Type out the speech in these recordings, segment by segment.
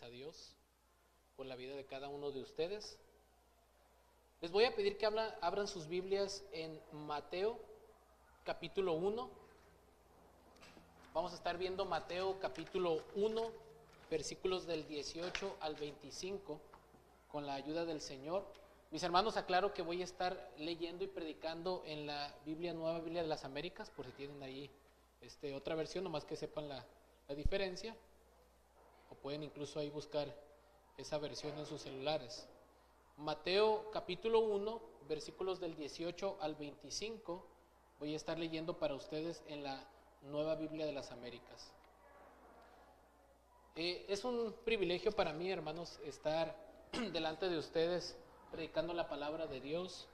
a Dios por la vida de cada uno de ustedes. Les voy a pedir que abran sus Biblias en Mateo capítulo 1. Vamos a estar viendo Mateo capítulo 1, versículos del 18 al 25, con la ayuda del Señor. Mis hermanos, aclaro que voy a estar leyendo y predicando en la Biblia Nueva Biblia de las Américas, por si tienen ahí otra versión, nomás que sepan la diferencia, o pueden incluso ahí buscar esa versión en sus celulares. Mateo capítulo 1, versículos del 18 al 25, voy a estar leyendo para ustedes en la Nueva Biblia de las Américas. Es un privilegio para mí, hermanos, estar delante de ustedes predicando la palabra de Dios.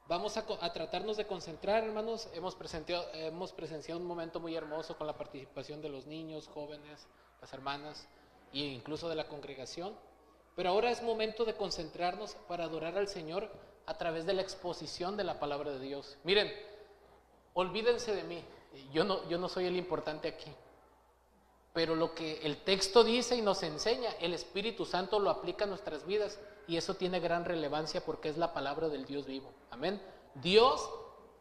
Vamos a tratarnos de concentrar, hermanos. Hemos presenciado un momento muy hermoso con la participación de los niños, jóvenes, las hermanas e incluso de la congregación. Pero ahora es momento de concentrarnos para adorar al Señor a través de la exposición de la palabra de Dios. Miren, olvídense de mí. Yo no soy el importante aquí. Pero lo que el texto dice y nos enseña, el Espíritu Santo lo aplica a nuestras vidas, y eso tiene gran relevancia porque es la palabra del Dios vivo. Amén. Dios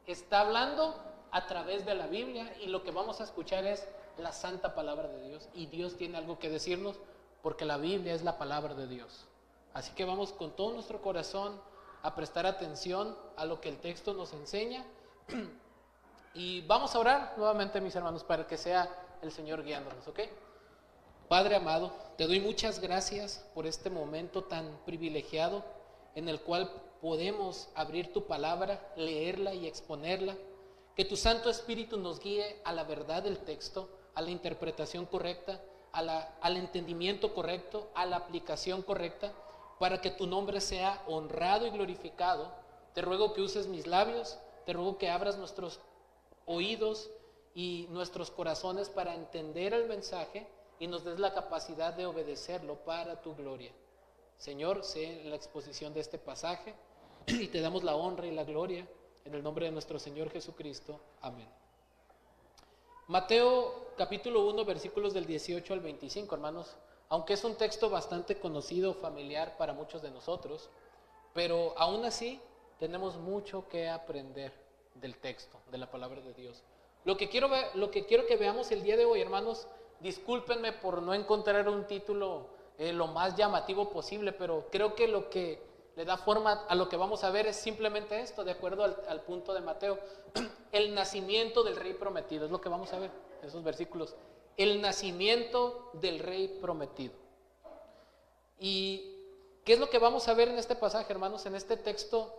está hablando a través de la Biblia, y lo que vamos a escuchar es la santa palabra de Dios, y Dios tiene algo que decirnos porque la Biblia es la palabra de Dios. Así que vamos con todo nuestro corazón a prestar atención a lo que el texto nos enseña, y vamos a orar nuevamente, mis hermanos, para que sea el Señor guiándonos, ¿ok? Padre amado, te doy muchas gracias por este momento tan privilegiado en el cual podemos abrir tu palabra, leerla y exponerla. Que tu Santo Espíritu nos guíe a la verdad del texto, a la interpretación correcta, al entendimiento correcto, a la aplicación correcta, para que tu nombre sea honrado y glorificado. Te ruego que uses mis labios, te ruego que abras nuestros oídos y nuestros corazones para entender el mensaje, y nos des la capacidad de obedecerlo para tu gloria. Señor, sé la exposición de este pasaje, y te damos la honra y la gloria en el nombre de nuestro Señor Jesucristo. Amén. Mateo capítulo 1, versículos del 18 al 25, hermanos. Aunque es un texto bastante conocido, familiar para muchos de nosotros, pero aún así tenemos mucho que aprender del texto, de la palabra de Dios. Lo que quiero que veamos el día de hoy, hermanos, discúlpenme por no encontrar un título lo más llamativo posible, pero creo que lo que le da forma a lo que vamos a ver es simplemente esto, de acuerdo al punto de Mateo. El nacimiento del rey prometido, es lo que vamos a ver en esos versículos. El nacimiento del rey prometido. ¿Y qué es lo que vamos a ver en este pasaje, hermanos? En este texto,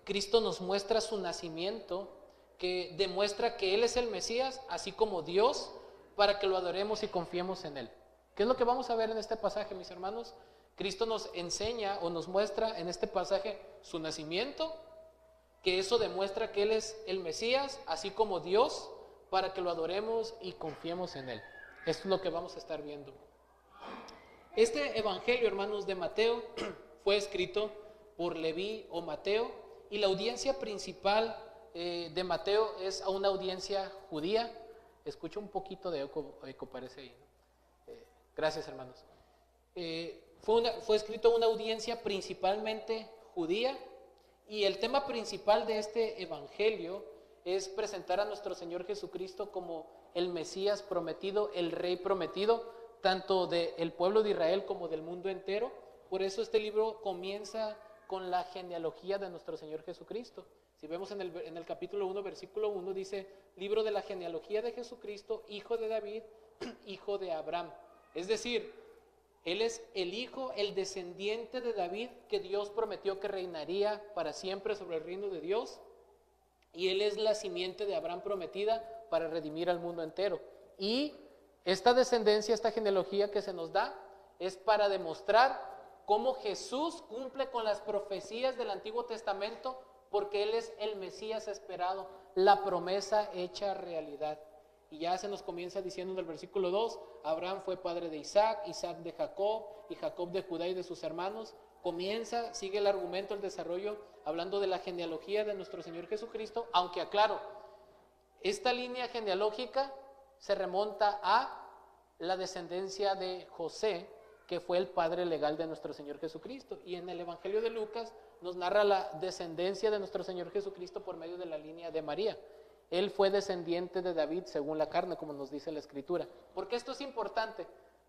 Cristo nos muestra su nacimiento, que demuestra que Él es el Mesías, así como Dios, para que lo adoremos y confiemos en Él. ¿Qué es lo que vamos a ver en este pasaje, mis hermanos? Cristo nos enseña o nos muestra en este pasaje su nacimiento, que eso demuestra que Él es el Mesías, así como Dios, para que lo adoremos y confiemos en Él. Esto es lo que vamos a estar viendo. Este evangelio, hermanos, de Mateo fue escrito por Leví o Mateo, y la audiencia principal de Mateo es a una audiencia judía. Escucho un poquito de eco parece ahí, ¿no? Gracias, hermanos. Fue escrito a una audiencia principalmente judía, y el tema principal de este evangelio es presentar a nuestro Señor Jesucristo como el Mesías prometido, el Rey prometido, tanto del pueblo de Israel como del mundo entero. Por eso este libro comienza con la genealogía de nuestro Señor Jesucristo. Si vemos en el capítulo 1, versículo 1, dice: libro de la genealogía de Jesucristo, hijo de David, hijo de Abraham. Es decir, Él es el hijo, el descendiente de David, que Dios prometió que reinaría para siempre sobre el reino de Dios, y Él es la simiente de Abraham prometida para redimir al mundo entero. Y esta descendencia, esta genealogía que se nos da, es para demostrar cómo Jesús cumple con las profecías del Antiguo Testamento, porque Él es el Mesías esperado, la promesa hecha realidad. Y ya se nos comienza diciendo en el versículo 2, Abraham fue padre de Isaac, Isaac de Jacob, y Jacob de Judá y de sus hermanos. Sigue el argumento, el desarrollo, hablando de la genealogía de nuestro Señor Jesucristo, aunque aclaro, esta línea genealógica se remonta a la descendencia de José, que fue el padre legal de nuestro Señor Jesucristo. Y en el Evangelio de Lucas nos narra la descendencia de nuestro Señor Jesucristo por medio de la línea de María. Él fue descendiente de David según la carne, como nos dice la Escritura. Porque esto es importante.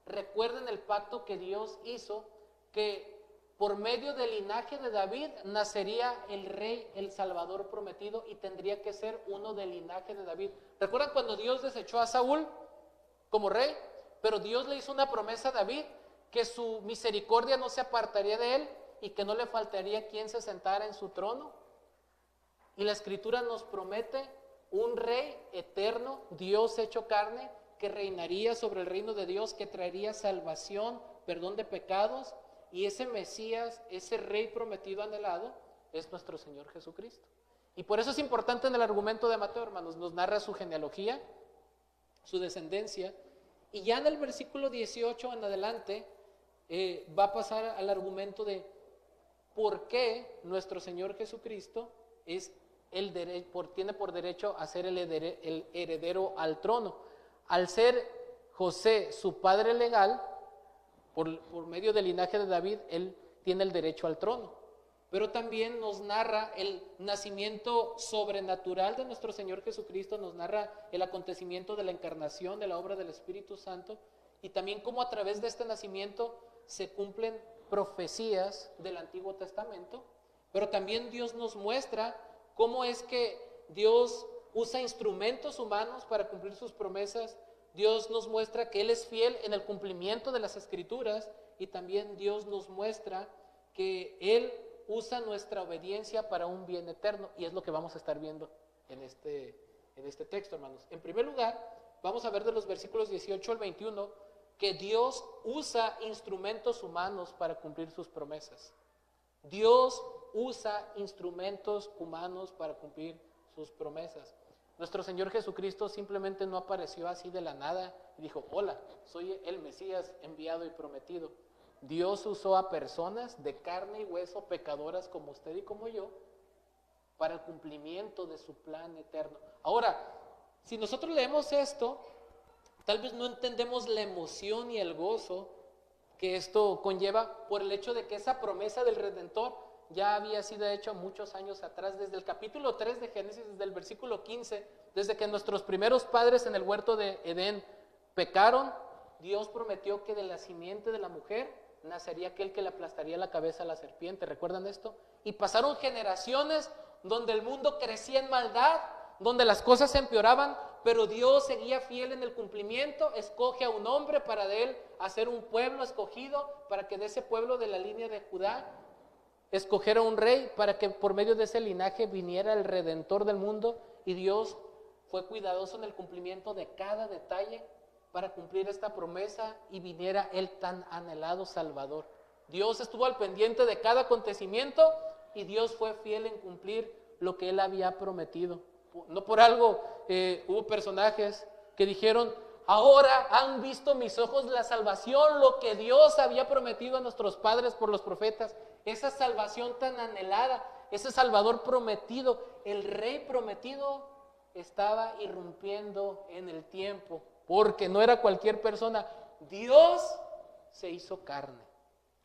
Recuerden el pacto que Dios hizo, que por medio del linaje de David nacería el rey, el Salvador prometido, y tendría que ser uno del linaje de David. ¿Recuerdan cuando Dios desechó a Saúl como rey? Pero Dios le hizo una promesa a David, que su misericordia no se apartaría de él y que no le faltaría quien se sentara en su trono. Y la Escritura nos promete un rey eterno, Dios hecho carne, que reinaría sobre el reino de Dios, que traería salvación, perdón de pecados, y ese Mesías, ese rey prometido anhelado, es nuestro Señor Jesucristo. Y por eso es importante en el argumento de Mateo, hermanos, nos narra su genealogía, su descendencia, y ya en el versículo 18 en adelante va a pasar al argumento de por qué nuestro Señor Jesucristo es tiene por derecho a ser el heredero al trono. Al ser José su padre legal, por medio del linaje de David, él tiene el derecho al trono. Pero también nos narra el nacimiento sobrenatural de nuestro Señor Jesucristo, nos narra el acontecimiento de la encarnación, de la obra del Espíritu Santo, y también cómo a través de este nacimiento se cumplen profecías del Antiguo Testamento. Pero también Dios nos muestra cómo es que Dios usa instrumentos humanos para cumplir sus promesas. Dios nos muestra que Él es fiel en el cumplimiento de las Escrituras, y también Dios nos muestra que Él usa nuestra obediencia para un bien eterno, y es lo que vamos a estar viendo en este texto, hermanos. En primer lugar, vamos a ver de los versículos 18 al 21 que Dios usa instrumentos humanos para cumplir sus promesas. Dios usa instrumentos humanos para cumplir sus promesas. Nuestro Señor Jesucristo simplemente no apareció así de la nada y dijo: hola, soy el Mesías enviado y prometido. Dios usó a personas de carne y hueso, pecadoras como usted y como yo, para el cumplimiento de su plan eterno. Ahora, si nosotros leemos esto, tal vez no entendemos la emoción y el gozo que esto conlleva por el hecho de que esa promesa del Redentor ya había sido hecha muchos años atrás, desde el capítulo 3 de Génesis, desde el versículo 15, desde que nuestros primeros padres en el huerto de Edén pecaron. Dios prometió que de la simiente de la mujer nacería aquel que le aplastaría la cabeza a la serpiente. ¿Recuerdan esto? Y pasaron generaciones donde el mundo crecía en maldad, donde las cosas se empeoraban, pero Dios seguía fiel en el cumplimiento. Escoge a un hombre para de él hacer un pueblo escogido, para que de ese pueblo de la línea de Judá escogiera un rey, para que por medio de ese linaje viniera el Redentor del mundo. Y Dios fue cuidadoso en el cumplimiento de cada detalle para cumplir esta promesa y viniera el tan anhelado Salvador. Dios estuvo al pendiente de cada acontecimiento y Dios fue fiel en cumplir lo que Él había prometido. No por algo hubo personajes que dijeron: ahora han visto mis ojos la salvación, lo que Dios había prometido a nuestros padres por los profetas. Esa salvación tan anhelada, ese Salvador prometido, el Rey prometido, estaba irrumpiendo en el tiempo, porque no era cualquier persona. Dios se hizo carne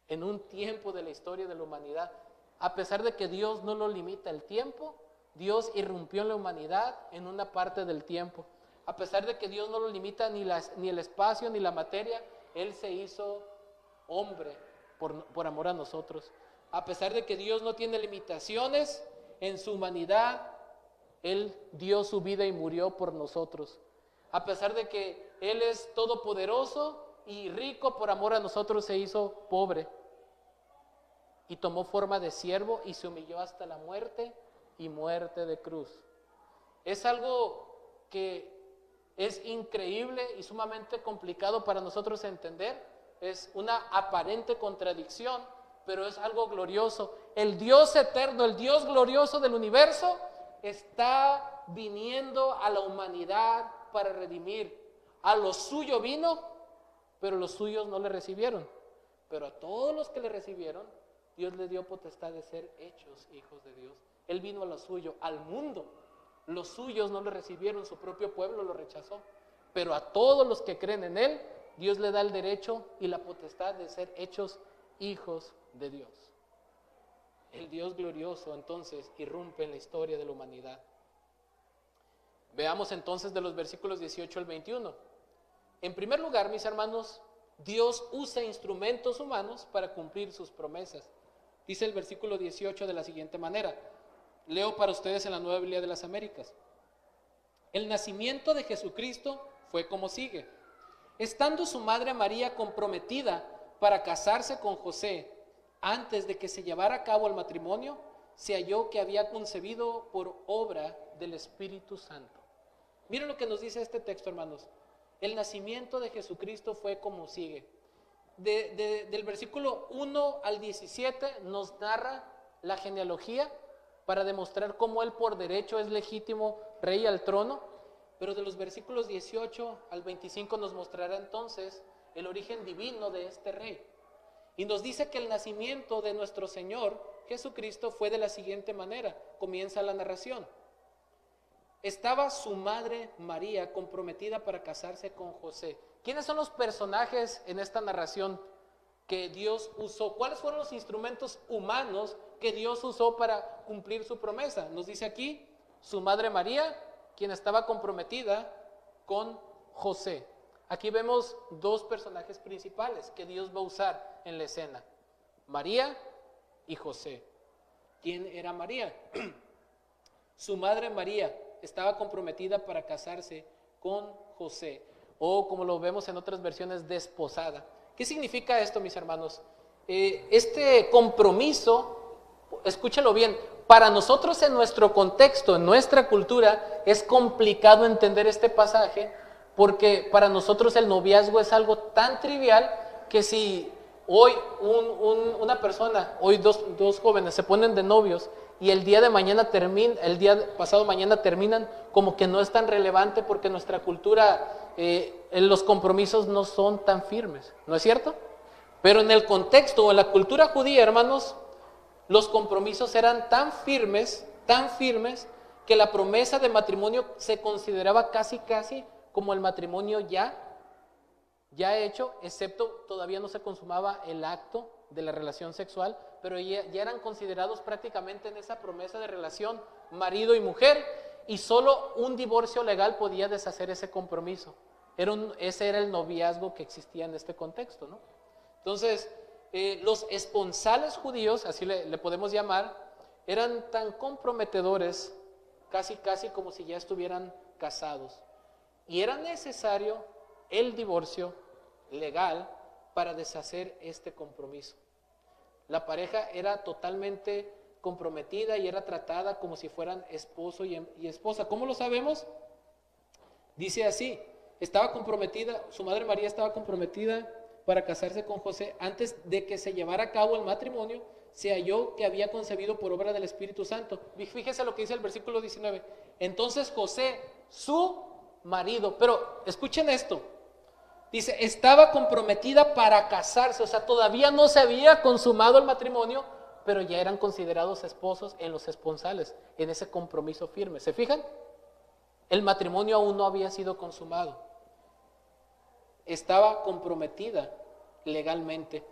en un tiempo de la historia de la humanidad. A pesar de que Dios no lo limita el tiempo, Dios irrumpió en la humanidad en una parte del tiempo. A pesar de que Dios no lo limita ni el espacio ni la materia, Él se hizo hombre por amor a nosotros. A pesar de que Dios no tiene limitaciones en su humanidad, Él dio su vida y murió por nosotros. A pesar de que Él es todopoderoso y rico, por amor a nosotros se hizo pobre y tomó forma de siervo y se humilló hasta la muerte y muerte de cruz. Es algo que es increíble y sumamente complicado para nosotros entender. Es una aparente contradicción, pero es algo glorioso. El Dios eterno, el Dios glorioso del universo, está viniendo a la humanidad para redimir. A lo suyo vino, pero los suyos no le recibieron. Pero a todos los que le recibieron, Dios le dio potestad de ser hechos hijos de Dios. Él vino a lo suyo, al mundo. Los suyos no le recibieron, su propio pueblo lo rechazó. Pero a todos los que creen en Él, Dios le da el derecho y la potestad de ser hechos hijos de Dios. El Dios glorioso entonces irrumpe en la historia de la humanidad. Veamos entonces de los versículos 18 al 21. En primer lugar, mis hermanos, Dios usa instrumentos humanos para cumplir sus promesas. Dice el versículo 18 de la siguiente manera. Leo para ustedes en la Nueva Biblia de las Américas. El nacimiento de Jesucristo fue como sigue. Estando su madre María comprometida para casarse con José, antes de que se llevara a cabo el matrimonio, se halló que había concebido por obra del Espíritu Santo. Miren lo que nos dice este texto, hermanos. El nacimiento de Jesucristo fue como sigue. Del versículo 1 al 17 nos narra la genealogía para demostrar cómo él por derecho es legítimo rey al trono, pero de los versículos 18 al 25 nos mostrará entonces el origen divino de este rey. Y nos dice que el nacimiento de nuestro Señor Jesucristo fue de la siguiente manera. Comienza la narración. Estaba su madre María comprometida para casarse con José. ¿Quiénes son los personajes en esta narración que Dios usó? ¿Cuáles fueron los instrumentos humanos que Dios usó para cumplir su promesa? Nos dice aquí, su madre María, quien estaba comprometida con José. Aquí vemos dos personajes principales que Dios va a usar en la escena. María y José. ¿Quién era María? Su madre María estaba comprometida para casarse con José, o como lo vemos en otras versiones, desposada. ¿Qué significa esto, mis hermanos? Este compromiso, escúchalo bien, para nosotros en nuestro contexto, en nuestra cultura, es complicado entender este pasaje, porque para nosotros el noviazgo es algo tan trivial que si hoy una persona, hoy dos jóvenes se ponen de novios y el día pasado mañana terminan, como que no es tan relevante porque nuestra cultura, los compromisos no son tan firmes, ¿no es cierto? Pero en el contexto o en la cultura judía, hermanos, los compromisos eran tan firmes, que la promesa de matrimonio se consideraba casi como el matrimonio ya hecho, excepto todavía no se consumaba el acto de la relación sexual, pero ya eran considerados prácticamente en esa promesa de relación marido y mujer, y solo un divorcio legal podía deshacer ese compromiso. Ese era el noviazgo que existía en este contexto, ¿no? Entonces, los esponsales judíos, así le podemos llamar, eran tan comprometedores, casi como si ya estuvieran casados. Y era necesario el divorcio legal para deshacer este compromiso. La pareja era totalmente comprometida y era tratada como si fueran esposo y esposa. ¿Cómo lo sabemos? Dice así, su madre María estaba comprometida para casarse con José. Antes de que se llevara a cabo el matrimonio, se halló que había concebido por obra del Espíritu Santo. Fíjese lo que dice el versículo 19. Entonces José, su marido, pero escuchen esto, dice, estaba comprometida para casarse, o sea, todavía no se había consumado el matrimonio, pero ya eran considerados esposos en los esponsales, en ese compromiso firme. ¿Se fijan? El matrimonio aún no había sido consumado. Estaba comprometida legalmente.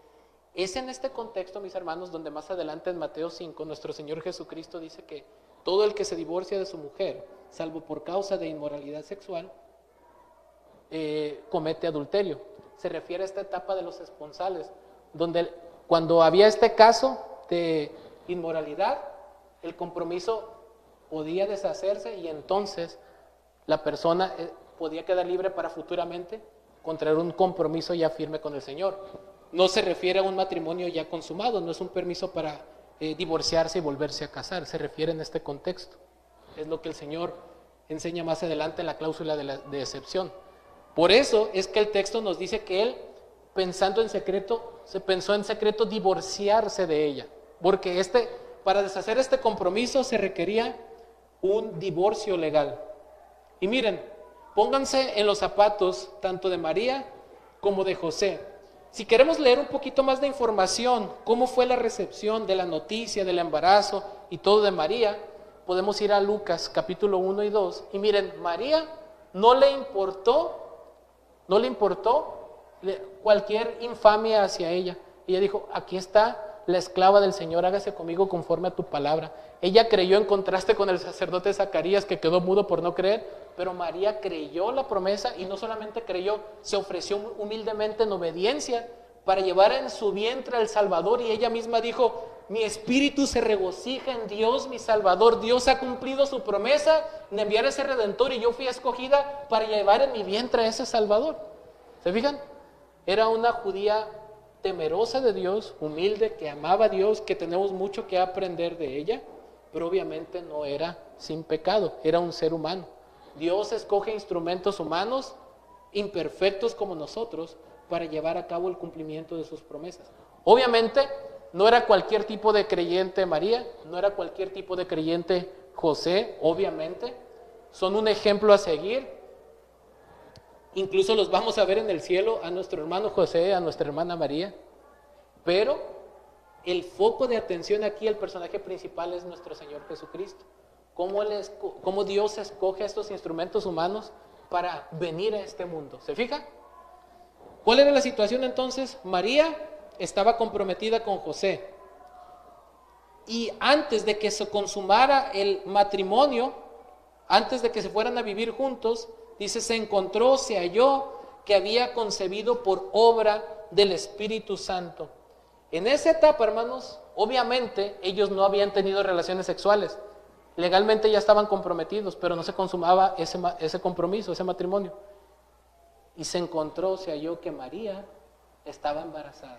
Es en este contexto, mis hermanos, donde más adelante en Mateo 5, nuestro Señor Jesucristo dice que todo el que se divorcia de su mujer, salvo por causa de inmoralidad sexual, comete adulterio. Se refiere a esta etapa de los esponsales, donde cuando había este caso de inmoralidad, el compromiso podía deshacerse y entonces la persona podía quedar libre para futuramente contraer un compromiso ya firme con el Señor. No se refiere a un matrimonio ya consumado, no es un permiso para divorciarse y volverse a casar, se refiere en este contexto. Es lo que el Señor enseña más adelante en la cláusula de excepción. Por eso es que el texto nos dice que él, pensando en secreto, se pensó en secreto divorciarse de ella, porque para deshacer este compromiso se requería un divorcio legal. Y miren, pónganse en los zapatos tanto de María como de José. Si queremos leer un poquito más de información, cómo fue la recepción de la noticia del embarazo y todo de María, podemos ir a Lucas capítulo 1 y 2. Y miren, María no le importó cualquier infamia hacia ella. Y ella dijo, aquí está la esclava del Señor, hágase conmigo conforme a tu palabra. Ella creyó, en contraste con el sacerdote Zacarías, que quedó mudo por no creer, pero María creyó la promesa, y no solamente creyó, se ofreció humildemente en obediencia para llevar en su vientre al Salvador, y ella misma dijo, mi espíritu se regocija en Dios, mi Salvador. Dios ha cumplido su promesa de enviar a ese Redentor, y yo fui escogida para llevar en mi vientre a ese Salvador. ¿Se fijan? Era una judía temerosa de Dios, humilde, que amaba a Dios, que tenemos mucho que aprender de ella, pero obviamente no era sin pecado, era un ser humano. Dios escoge instrumentos humanos, imperfectos como nosotros, para llevar a cabo el cumplimiento de sus promesas. Obviamente, no era cualquier tipo de creyente María, no era cualquier tipo de creyente José, obviamente. Son un ejemplo a seguir. Incluso los vamos a ver en el cielo, a nuestro hermano José, a nuestra hermana María. Pero el foco de atención aquí, el personaje principal, es nuestro Señor Jesucristo. Cómo Dios escoge a estos instrumentos humanos para venir a este mundo. ¿Se fija? ¿Cuál era la situación entonces? María estaba comprometida con José. Y antes de que se consumara el matrimonio, antes de que se fueran a vivir juntos, dice, se halló que había concebido por obra del Espíritu Santo. En esa etapa, hermanos, obviamente ellos no habían tenido relaciones sexuales. Legalmente ya estaban comprometidos, pero no se consumaba ese compromiso, ese matrimonio. Y se halló que María estaba embarazada.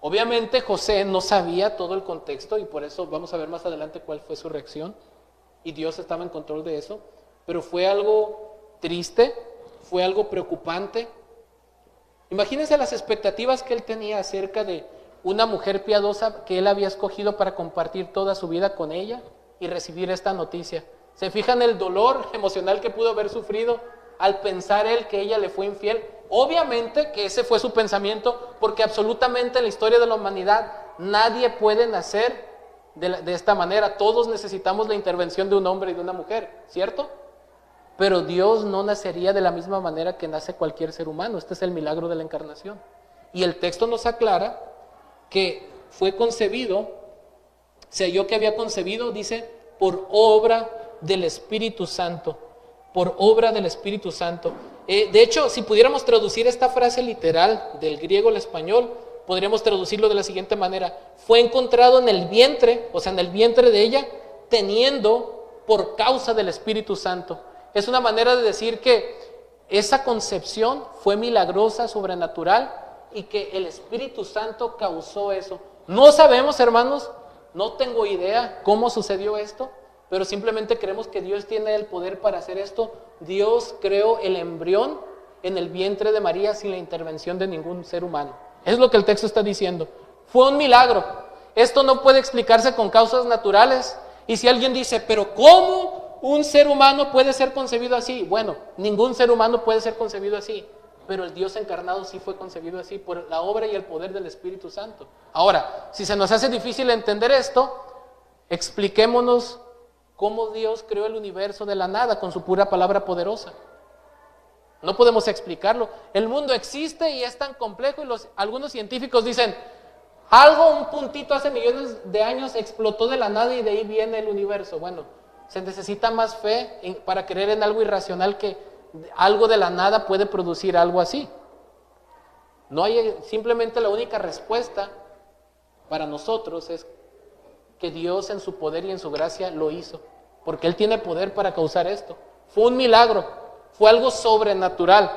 Obviamente José no sabía todo el contexto, y por eso vamos a ver más adelante cuál fue su reacción. Y Dios estaba en control de eso. Pero fue algo triste, fue algo preocupante. Imagínense las expectativas que él tenía acerca de una mujer piadosa que él había escogido para compartir toda su vida con ella y recibir esta noticia. ¿Se fijan el dolor emocional que pudo haber sufrido al pensar él que ella le fue infiel? Obviamente que ese fue su pensamiento, porque absolutamente en la historia de la humanidad nadie puede nacer de esta manera. Todos necesitamos la intervención de un hombre y de una mujer, ¿cierto? Pero Dios no nacería de la misma manera que nace cualquier ser humano. Este es el milagro de la encarnación. Y el texto nos aclara que fue concebido, se halló que había concebido, dice, por obra del Espíritu Santo. Por obra del Espíritu Santo. De hecho, si pudiéramos traducir esta frase literal del griego al español, podríamos traducirlo de la siguiente manera. Fue encontrado en el vientre, o sea, en el vientre de ella, teniendo por causa del Espíritu Santo. Es una manera de decir que esa concepción fue milagrosa, sobrenatural, y que el Espíritu Santo causó eso. No sabemos, hermanos, no tengo idea cómo sucedió esto, pero simplemente creemos que Dios tiene el poder para hacer esto. Dios creó el embrión en el vientre de María sin la intervención de ningún ser humano. Es lo que el texto está diciendo. Fue un milagro. Esto no puede explicarse con causas naturales. Y si alguien dice, pero ¿cómo un ser humano puede ser concebido así? Bueno, ningún ser humano puede ser concebido así, pero el Dios encarnado sí fue concebido así por la obra y el poder del Espíritu Santo. Ahora, si se nos hace difícil entender esto, expliquémonos cómo Dios creó el universo de la nada con su pura palabra poderosa. No podemos explicarlo. El mundo existe y es tan complejo, y algunos científicos dicen, un puntito hace millones de años explotó de la nada y de ahí viene el universo. Bueno, se necesita más fe para creer en algo irracional, que algo de la nada puede producir algo así. No hay, simplemente la única respuesta para nosotros es que Dios en su poder y en su gracia lo hizo, porque Él tiene poder para causar esto. Fue un milagro, fue algo sobrenatural,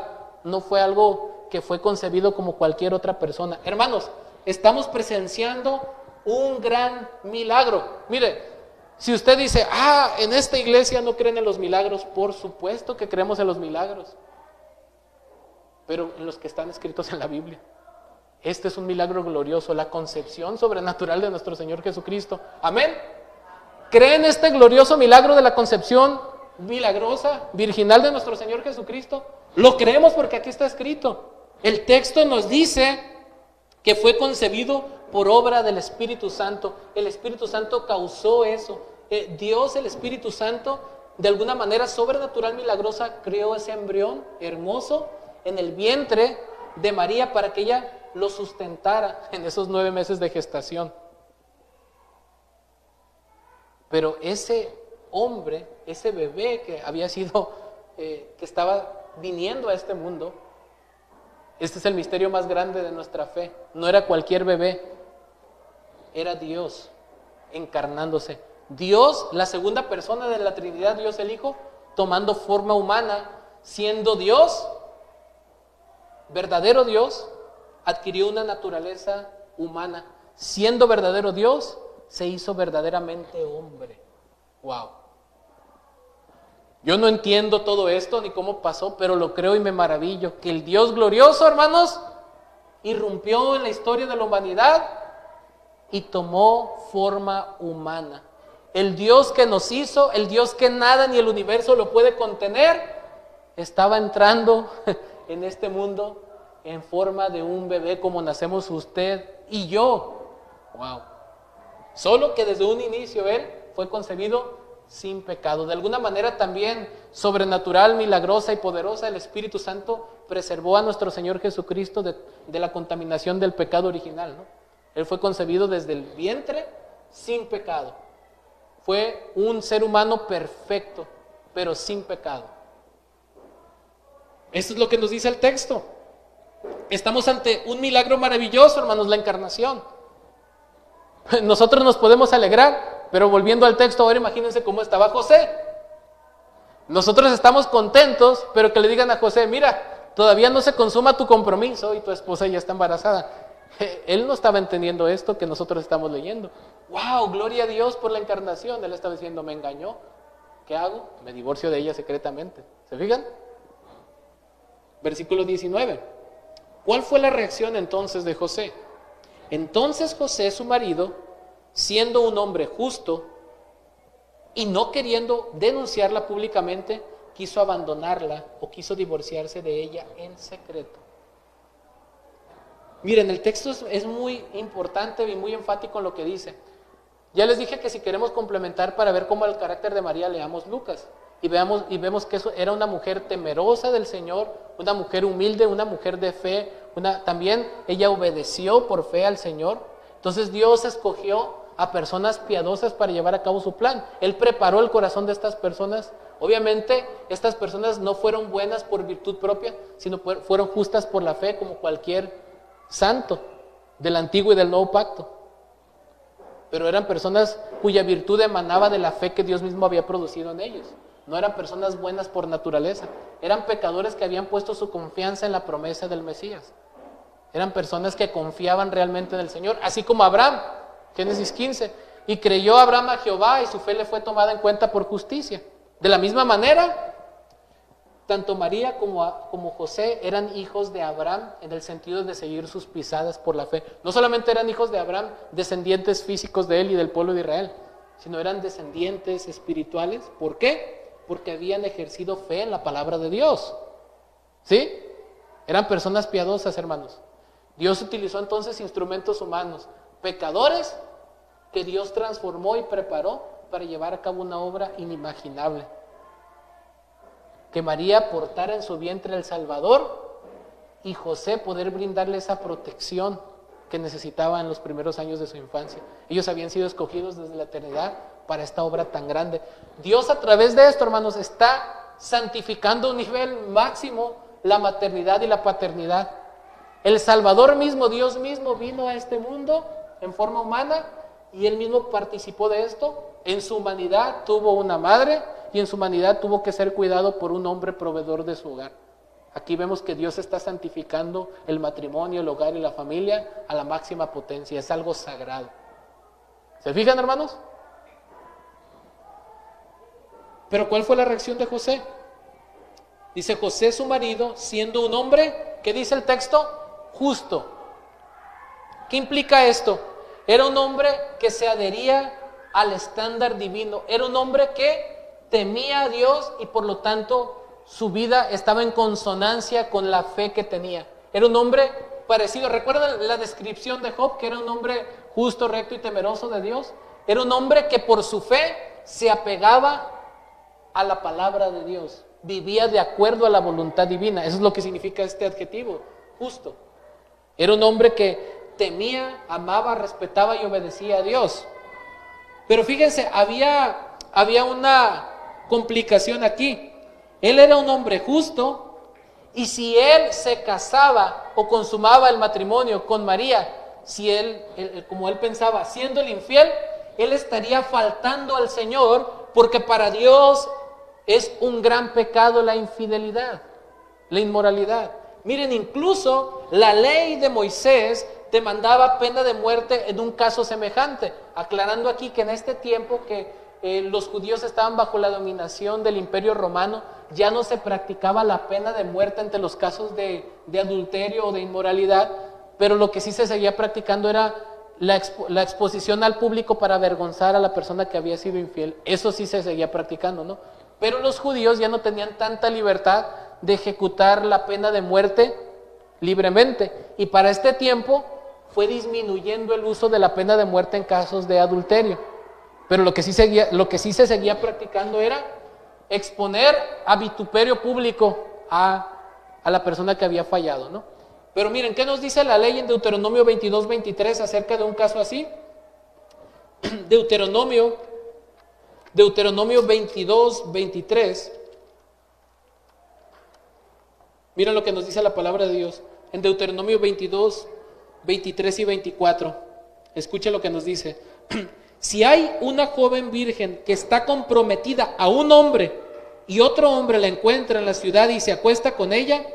no fue algo que fue concebido como cualquier otra persona. Hermanos, estamos presenciando un gran milagro. Mire, si usted dice, en esta iglesia no creen en los milagros, por supuesto que creemos en los milagros, pero en los que están escritos en la Biblia. Este es un milagro glorioso, la concepción sobrenatural de nuestro Señor Jesucristo. Amén. ¿Creen este glorioso milagro de la concepción milagrosa, virginal de nuestro Señor Jesucristo? Lo creemos porque aquí está escrito. El texto nos dice que fue concebido por obra del Espíritu Santo. El Espíritu Santo causó eso. Dios, el Espíritu Santo, de alguna manera sobrenatural, milagrosa, creó ese embrión hermoso en el vientre de María para que ella lo sustentara en esos 9 meses de gestación. Pero ese hombre, ese bebé que había sido, que estaba viniendo a este mundo, este es el misterio más grande de nuestra fe. No era cualquier bebé, era Dios encarnándose. Dios, la segunda persona de la Trinidad, Dios el Hijo, tomando forma humana, siendo Dios, verdadero Dios, adquirió una naturaleza humana. Siendo verdadero Dios, se hizo verdaderamente hombre. Wow. Yo no entiendo todo esto ni cómo pasó, pero lo creo y me maravillo. Que el Dios glorioso, hermanos, irrumpió en la historia de la humanidad y tomó forma humana. El Dios que nos hizo, el Dios que nada ni el universo lo puede contener, estaba entrando en este mundo en forma de un bebé como nacemos usted y yo. Wow. Solo que desde un inicio Él fue concebido sin pecado. De alguna manera también sobrenatural, milagrosa y poderosa, el Espíritu Santo preservó a nuestro Señor Jesucristo de la contaminación del pecado original, ¿no? Él fue concebido desde el vientre sin pecado. Fue un ser humano perfecto, pero sin pecado. Eso es lo que nos dice el texto. Estamos ante un milagro maravilloso, hermanos, la encarnación. Nosotros nos podemos alegrar, pero volviendo al texto, ahora imagínense cómo estaba José. Nosotros estamos contentos, pero que le digan a José, mira, todavía no se consuma tu compromiso y tu esposa ya está embarazada. Él no estaba entendiendo esto que nosotros estamos leyendo. ¡Wow! Gloria a Dios por la encarnación. Él estaba diciendo, me engañó. ¿Qué hago? Me divorcio de ella secretamente. ¿Se fijan? Versículo 19. ¿Cuál fue la reacción entonces de José? Entonces José, su marido, siendo un hombre justo y no queriendo denunciarla públicamente, quiso abandonarla o quiso divorciarse de ella en secreto. Miren, el texto es muy importante y muy enfático en lo que dice. Ya les dije que si queremos complementar para ver cómo el carácter de María, leamos Lucas y vemos que eso era una mujer temerosa del Señor, una mujer humilde, una mujer de fe, también ella obedeció por fe al Señor. Entonces Dios escogió a personas piadosas para llevar a cabo su plan. Él preparó el corazón de estas personas. Obviamente estas personas no fueron buenas por virtud propia, sino fueron justas por la fe, como cualquier santo del Antiguo y del Nuevo Pacto. Pero eran personas cuya virtud emanaba de la fe que Dios mismo había producido en ellos. No eran personas buenas por naturaleza. Eran pecadores que habían puesto su confianza en la promesa del Mesías. Eran personas que confiaban realmente en el Señor, así como Abraham, Génesis 15. Y creyó Abraham a Jehová y su fe le fue tomada en cuenta por justicia. De la misma manera, tanto María como José eran hijos de Abraham en el sentido de seguir sus pisadas por la fe. No solamente eran hijos de Abraham, descendientes físicos de él y del pueblo de Israel, sino eran descendientes espirituales. ¿Por qué? Porque habían ejercido fe en la palabra de Dios. ¿Sí? Eran personas piadosas, hermanos. Dios utilizó entonces instrumentos humanos, pecadores, que Dios transformó y preparó para llevar a cabo una obra inimaginable. Que María portara en su vientre el Salvador y José poder brindarle esa protección que necesitaba en los primeros años de su infancia. Ellos habían sido escogidos desde la eternidad para esta obra tan grande. Dios a través de esto, hermanos, está santificando a un nivel máximo la maternidad y la paternidad. El Salvador mismo, Dios mismo, vino a este mundo en forma humana y Él mismo participó de esto. En su humanidad tuvo una madre y en su humanidad tuvo que ser cuidado por un hombre proveedor de su hogar. Aquí vemos que Dios está santificando el matrimonio, el hogar y la familia a la máxima potencia. Es algo sagrado. ¿Se fijan, hermanos? Pero ¿cuál fue la reacción de José? Dice José, su marido, siendo un hombre, ¿qué dice el texto? Justo. ¿Qué implica esto? Era un hombre que se adhería al estándar divino. Era un hombre que temía a Dios y por lo tanto su vida estaba en consonancia con la fe que tenía. Era un hombre parecido. ¿Recuerdan la descripción de Job? Que era un hombre justo, recto y temeroso de Dios. Era un hombre que por su fe se apegaba a la palabra de Dios, vivía de acuerdo a la voluntad divina. Eso es lo que significa este adjetivo, justo. Era un hombre que temía, amaba, respetaba y obedecía a Dios. Pero fíjense, había una complicación aquí. Él era un hombre justo, y si él se casaba o consumaba el matrimonio con María, si como él pensaba, siendo el infiel, él estaría faltando al Señor, porque para Dios es un gran pecado la infidelidad, la inmoralidad. Miren, incluso la ley de Moisés demandaba pena de muerte en un caso semejante, aclarando aquí que en este tiempo que los judíos estaban bajo la dominación del Imperio Romano, ya no se practicaba la pena de muerte ante los casos de adulterio o de inmoralidad, pero lo que sí se seguía practicando era la exposición al público para avergonzar a la persona que había sido infiel. Eso sí se seguía practicando, ¿no? Pero los judíos ya no tenían tanta libertad de ejecutar la pena de muerte libremente, y para este tiempo fue disminuyendo el uso de la pena de muerte en casos de adulterio. Pero lo que sí se seguía practicando era exponer a vituperio público a la persona que había fallado, ¿no? Pero miren, ¿qué nos dice la ley en Deuteronomio 22:23 acerca de un caso así? Deuteronomio 22:23. Miren lo que nos dice la palabra de Dios en Deuteronomio 22:23 y 24. Escuchen lo que nos dice. Si hay una joven virgen que está comprometida a un hombre y otro hombre la encuentra en la ciudad y se acuesta con ella,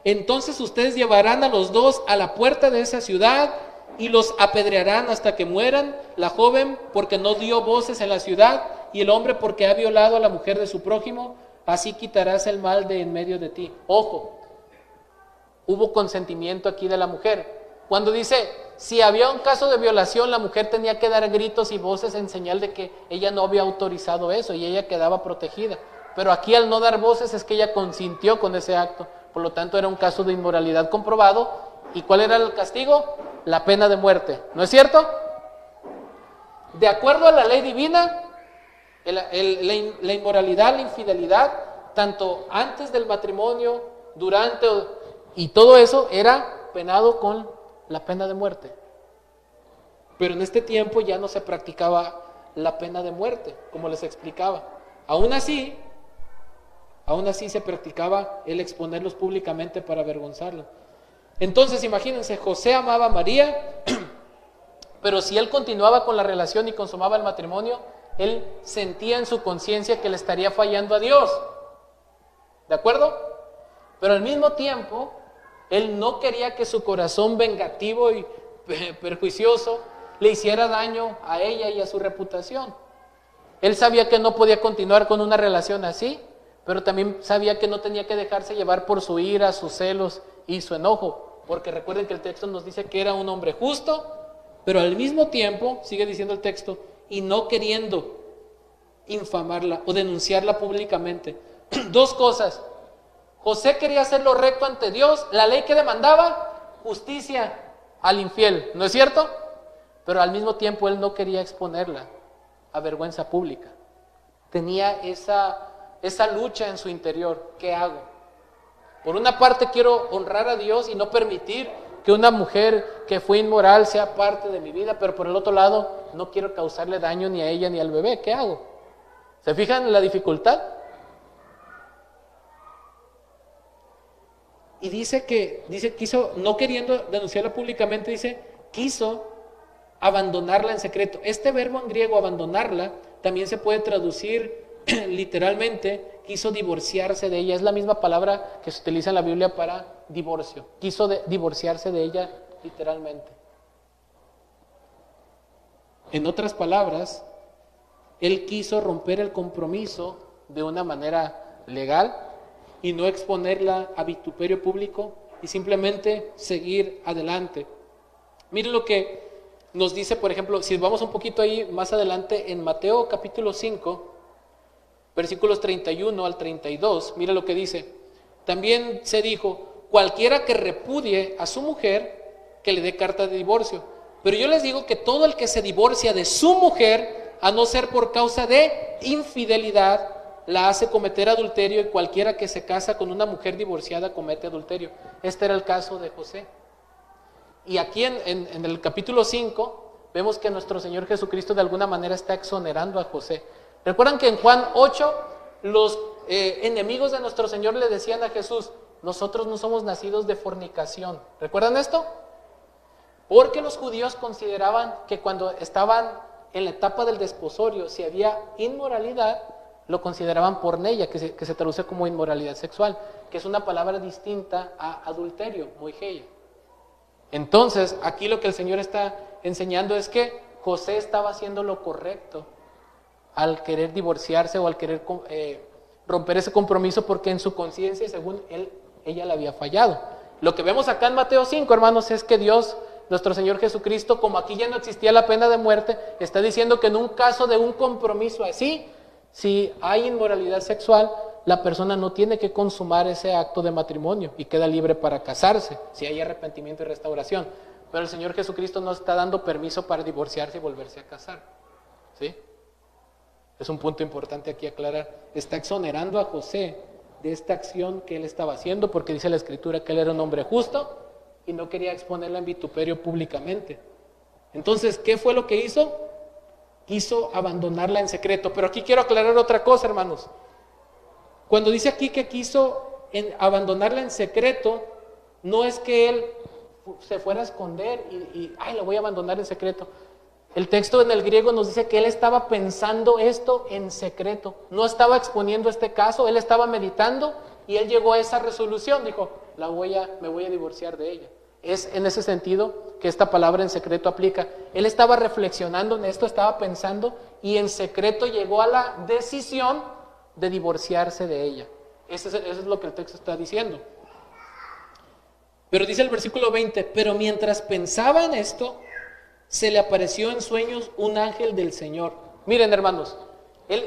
entonces ustedes llevarán a los dos a la puerta de esa ciudad y los apedrearán hasta que mueran, la joven porque no dio voces en la ciudad y el hombre porque ha violado a la mujer de su prójimo, así quitarás el mal de en medio de ti. Ojo, hubo consentimiento aquí de la mujer. Cuando dice, si había un caso de violación, la mujer tenía que dar gritos y voces en señal de que ella no había autorizado eso y ella quedaba protegida. Pero aquí al no dar voces es que ella consintió con ese acto. Por lo tanto era un caso de inmoralidad comprobado. ¿Y cuál era el castigo? La pena de muerte. ¿No es cierto? De acuerdo a la ley divina, la inmoralidad, la infidelidad, tanto antes del matrimonio, durante y todo eso era penado con la pena de muerte. Pero en este tiempo ya no se practicaba la pena de muerte, como les explicaba. Aún así se practicaba el exponerlos públicamente para avergonzarlos. Entonces imagínense, José amaba a María, pero si él continuaba con la relación y consumaba el matrimonio, él sentía en su conciencia que le estaría fallando a Dios. ¿De acuerdo? Pero al mismo tiempo, él no quería que su corazón vengativo y perjuicioso le hiciera daño a ella y a su reputación. Él sabía que no podía continuar con una relación así, pero también sabía que no tenía que dejarse llevar por su ira, sus celos y su enojo, porque recuerden que el texto nos dice que era un hombre justo, pero al mismo tiempo, sigue diciendo el texto, y no queriendo infamarla o denunciarla públicamente. Dos cosas. José quería hacer lo recto ante Dios, la ley que demandaba justicia al infiel, ¿no es cierto? Pero al mismo tiempo él no quería exponerla a vergüenza pública. Tenía esa lucha en su interior. ¿Qué hago? Por una parte quiero honrar a Dios y no permitir que una mujer que fue inmoral sea parte de mi vida, pero por el otro lado no quiero causarle daño ni a ella ni al bebé. ¿Qué hago? ¿Se fijan en la dificultad? Y dice quiso, no queriendo denunciarla públicamente, quiso abandonarla en secreto. Este verbo en griego, abandonarla, también se puede traducir literalmente, quiso divorciarse de ella. Es la misma palabra que se utiliza en la Biblia para divorcio. Quiso divorciarse de ella literalmente. En otras palabras, él quiso romper el compromiso de una manera legal y no exponerla a vituperio público y simplemente seguir adelante. Miren lo que nos dice, por ejemplo, si vamos un poquito ahí más adelante en Mateo capítulo 5, versículos 31 al 32, mira lo que dice. También se dijo, cualquiera que repudie a su mujer, que le dé carta de divorcio. Pero yo les digo que todo el que se divorcia de su mujer, a no ser por causa de infidelidad, la hace cometer adulterio y cualquiera que se casa con una mujer divorciada comete adulterio. Este era el caso de José. Y aquí en el capítulo 5 vemos que nuestro Señor Jesucristo de alguna manera está exonerando a José. ¿Recuerdan que en Juan 8 los enemigos de nuestro Señor le decían a Jesús: nosotros no somos nacidos de fornicación? ¿Recuerdan esto? Porque los judíos consideraban que cuando estaban en la etapa del desposorio, si había inmoralidad, lo consideraban porneia, que se traduce como inmoralidad sexual, que es una palabra distinta a adulterio, moigeia. Entonces, aquí lo que el Señor está enseñando es que José estaba haciendo lo correcto al querer divorciarse o al querer romper ese compromiso, porque en su conciencia, según ella le había fallado. Lo que vemos acá en Mateo 5, hermanos, es que Dios, nuestro Señor Jesucristo, como aquí ya no existía la pena de muerte, está diciendo que en un caso de un compromiso así, si hay inmoralidad sexual, la persona no tiene que consumar ese acto de matrimonio y queda libre para casarse, si hay arrepentimiento y restauración. Pero el Señor Jesucristo no está dando permiso para divorciarse y volverse a casar. ¿Sí? Es un punto importante aquí aclarar. Está exonerando a José de esta acción que él estaba haciendo, porque dice la Escritura que él era un hombre justo y no quería exponerla en vituperio públicamente. Entonces, ¿qué fue lo que hizo? Quiso abandonarla en secreto. Pero aquí quiero aclarar otra cosa, hermanos. Cuando dice aquí que quiso abandonarla en secreto, no es que él se fuera a esconder y la voy a abandonar en secreto. El texto en el griego nos dice que él estaba pensando esto en secreto. No estaba exponiendo este caso, él estaba meditando y él llegó a esa resolución. Dijo, me voy a divorciar de ella. Es en ese sentido que esta palabra en secreto aplica. Él estaba reflexionando en esto, estaba pensando y en secreto llegó a la decisión de divorciarse de ella. Eso es lo que el texto está diciendo. Pero dice el versículo 20, pero mientras pensaba en esto, se le apareció en sueños un ángel del Señor. Miren, hermanos,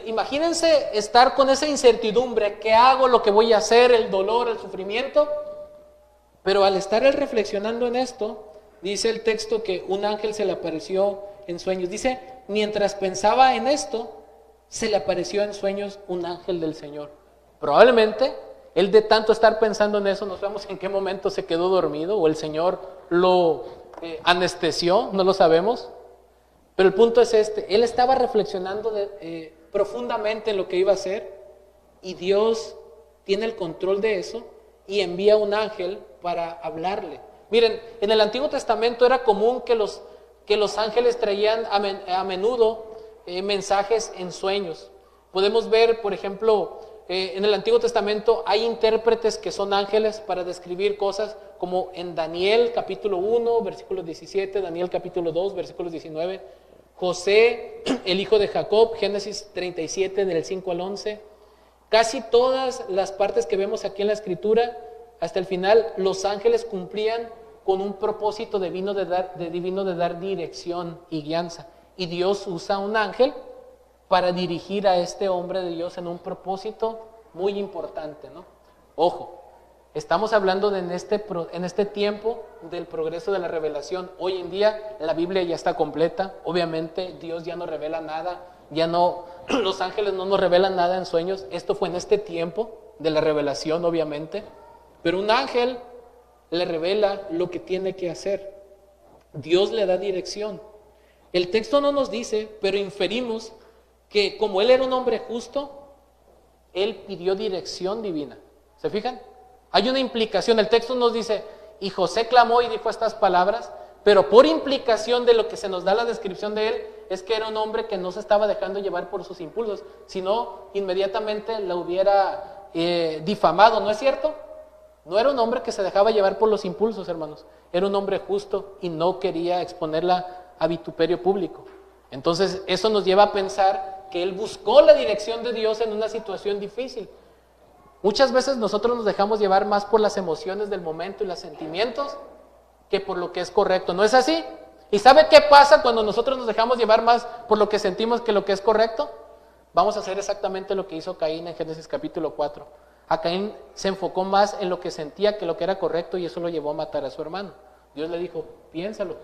imagínense estar con esa incertidumbre, ¿qué hago? ¿Lo que voy a hacer? ¿El dolor? ¿El sufrimiento? Pero al estar él reflexionando en esto, dice el texto que un ángel se le apareció en sueños. Dice, mientras pensaba en esto, se le apareció en sueños un ángel del Señor. Probablemente, él de tanto estar pensando en eso, no sabemos en qué momento se quedó dormido o el Señor lo anestesió, no lo sabemos. Pero el punto es este, él estaba reflexionando profundamente en lo que iba a hacer y Dios tiene el control de eso y envía un ángel para hablarle. Miren, en el Antiguo Testamento era común que los ángeles traían a menudo mensajes en sueños. Podemos ver, por ejemplo, en el Antiguo Testamento hay intérpretes que son ángeles para describir cosas, como en Daniel capítulo 1, versículos 17, Daniel capítulo 2, versículos 19, José, el hijo de Jacob, Génesis 37, del 5 al 11. Casi todas las partes que vemos aquí en la Escritura, hasta el final, los ángeles cumplían con un propósito divino de dar dirección y guianza. Y Dios usa un ángel para dirigir a este hombre de Dios en un propósito muy importante, ¿no? Ojo, estamos hablando en este tiempo del progreso de la revelación. Hoy en día la Biblia ya está completa. Obviamente Dios ya no revela nada, los ángeles no nos revelan nada en sueños. Esto fue en este tiempo de la revelación, obviamente. Pero un ángel le revela lo que tiene que hacer. Dios le da dirección. El texto no nos dice, pero inferimos que como él era un hombre justo, él pidió dirección divina. ¿Se fijan? Hay una implicación. El texto nos dice, y José clamó y dijo estas palabras, pero por implicación de lo que se nos da la descripción de él, es que era un hombre que no se estaba dejando llevar por sus impulsos, sino inmediatamente la hubiera difamado, ¿no es cierto? No era un hombre que se dejaba llevar por los impulsos, hermanos. Era un hombre justo y no quería exponerla a vituperio público. Entonces, eso nos lleva a pensar que él buscó la dirección de Dios en una situación difícil. Muchas veces nosotros nos dejamos llevar más por las emociones del momento y los sentimientos que por lo que es correcto. ¿No es así? ¿Y sabe qué pasa cuando nosotros nos dejamos llevar más por lo que sentimos que lo que es correcto? Vamos a hacer exactamente lo que hizo Caín en Génesis capítulo 4. A Caín se enfocó más en lo que sentía que lo que era correcto y eso lo llevó a matar a su hermano. Dios le dijo, piénsalo.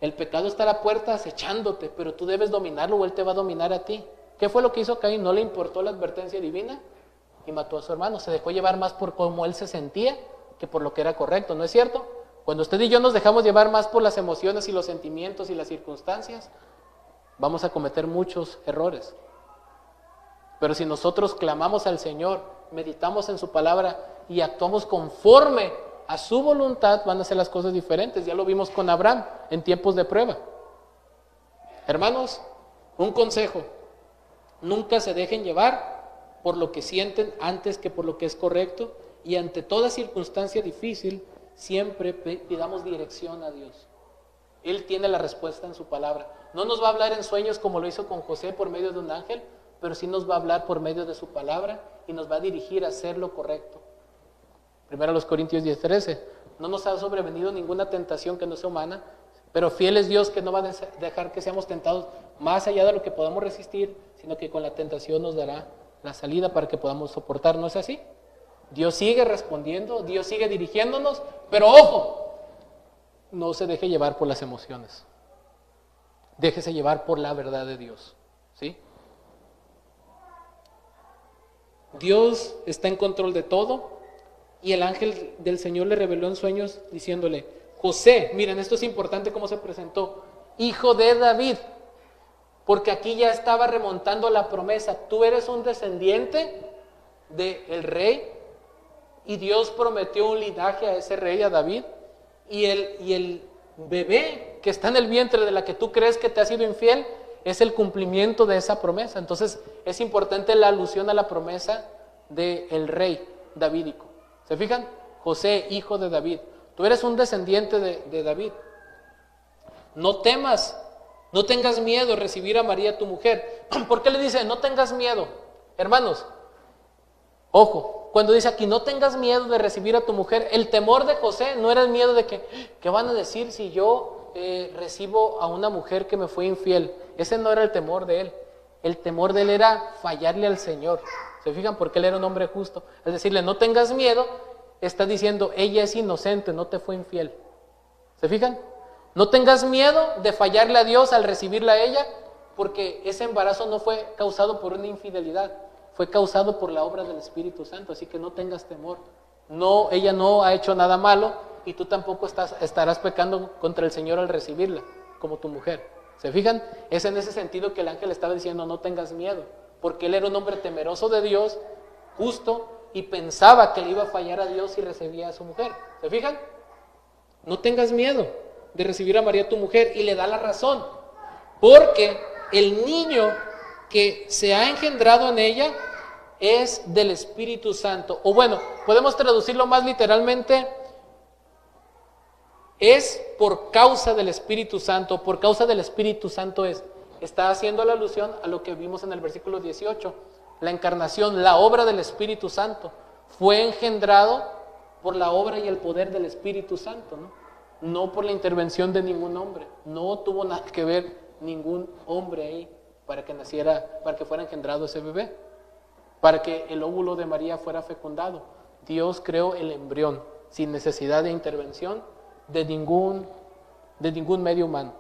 El pecado está a la puerta acechándote, pero tú debes dominarlo o él te va a dominar a ti. ¿Qué fue lo que hizo Caín? No le importó la advertencia divina y mató a su hermano. Se dejó llevar más por cómo él se sentía que por lo que era correcto, ¿no es cierto? Cuando usted y yo nos dejamos llevar más por las emociones y los sentimientos y las circunstancias, vamos a cometer muchos errores. Pero si nosotros clamamos al Señor, meditamos en su palabra y actuamos conforme a su voluntad, van a ser las cosas diferentes. Ya lo vimos con Abraham en tiempos de prueba. Hermanos, un consejo: nunca se dejen llevar por lo que sienten antes que por lo que es correcto, y ante toda circunstancia difícil siempre pidamos dirección a Dios. Él tiene la respuesta en su palabra. No nos va a hablar en sueños como lo hizo con José por medio de un ángel, pero sí nos va a hablar por medio de su palabra y nos va a dirigir a hacer lo correcto. Primero a los Corintios 10:13. No nos ha sobrevenido ninguna tentación que no sea humana, pero fiel es Dios, que no va a dejar que seamos tentados más allá de lo que podamos resistir, sino que con la tentación nos dará la salida para que podamos soportar. ¿No es así? Dios sigue respondiendo, Dios sigue dirigiéndonos, pero ojo, no se deje llevar por las emociones. Déjese llevar por la verdad de Dios, ¿sí? Dios está en control de todo, y el ángel del Señor le reveló en sueños diciéndole: José, miren, esto es importante cómo se presentó, hijo de David, porque aquí ya estaba remontando la promesa. Tú eres un descendiente del rey, y Dios prometió un linaje a ese rey, a David, y el bebé que está en el vientre de la que tú crees que te ha sido infiel es el cumplimiento de esa promesa. Entonces es importante la alusión a la promesa del rey davídico. ¿Se fijan? José, hijo de David, tú eres un descendiente de David. No temas, no tengas miedo de recibir a María tu mujer. ¿Por qué le dice no tengas miedo? Hermanos, ojo, cuando dice aquí no tengas miedo de recibir a tu mujer, el temor de José no era el miedo de que ¿qué van a decir si yo recibo a una mujer que me fue infiel? Ese no era el temor de él. El temor de él era fallarle al Señor. ¿Se fijan? Porque él era un hombre justo. Es decirle, no tengas miedo, está diciendo, ella es inocente, no te fue infiel. ¿Se fijan? No tengas miedo de fallarle a Dios al recibirla a ella, porque ese embarazo no fue causado por una infidelidad, fue causado por la obra del Espíritu Santo. Así que no tengas temor. No, ella no ha hecho nada malo, y tú tampoco estarás pecando contra el Señor al recibirla como tu mujer. ¿Se fijan? Es en ese sentido que el ángel estaba diciendo no tengas miedo, porque él era un hombre temeroso de Dios, justo, y pensaba que le iba a fallar a Dios si recibía a su mujer. ¿Se fijan? No tengas miedo de recibir a María tu mujer, y le da la razón, porque el niño que se ha engendrado en ella es del Espíritu Santo. O bueno, podemos traducirlo más literalmente, es por causa del Espíritu Santo. Por causa del Espíritu Santo está haciendo la alusión a lo que vimos en el versículo 18, la encarnación, la obra del Espíritu Santo. Fue engendrado por la obra y el poder del Espíritu Santo, no por la intervención de ningún hombre. No tuvo nada que ver ningún hombre ahí para que naciera, para que fuera engendrado ese bebé, para que el óvulo de María fuera fecundado. Dios creó el embrión sin necesidad de intervención de ningún medio humano,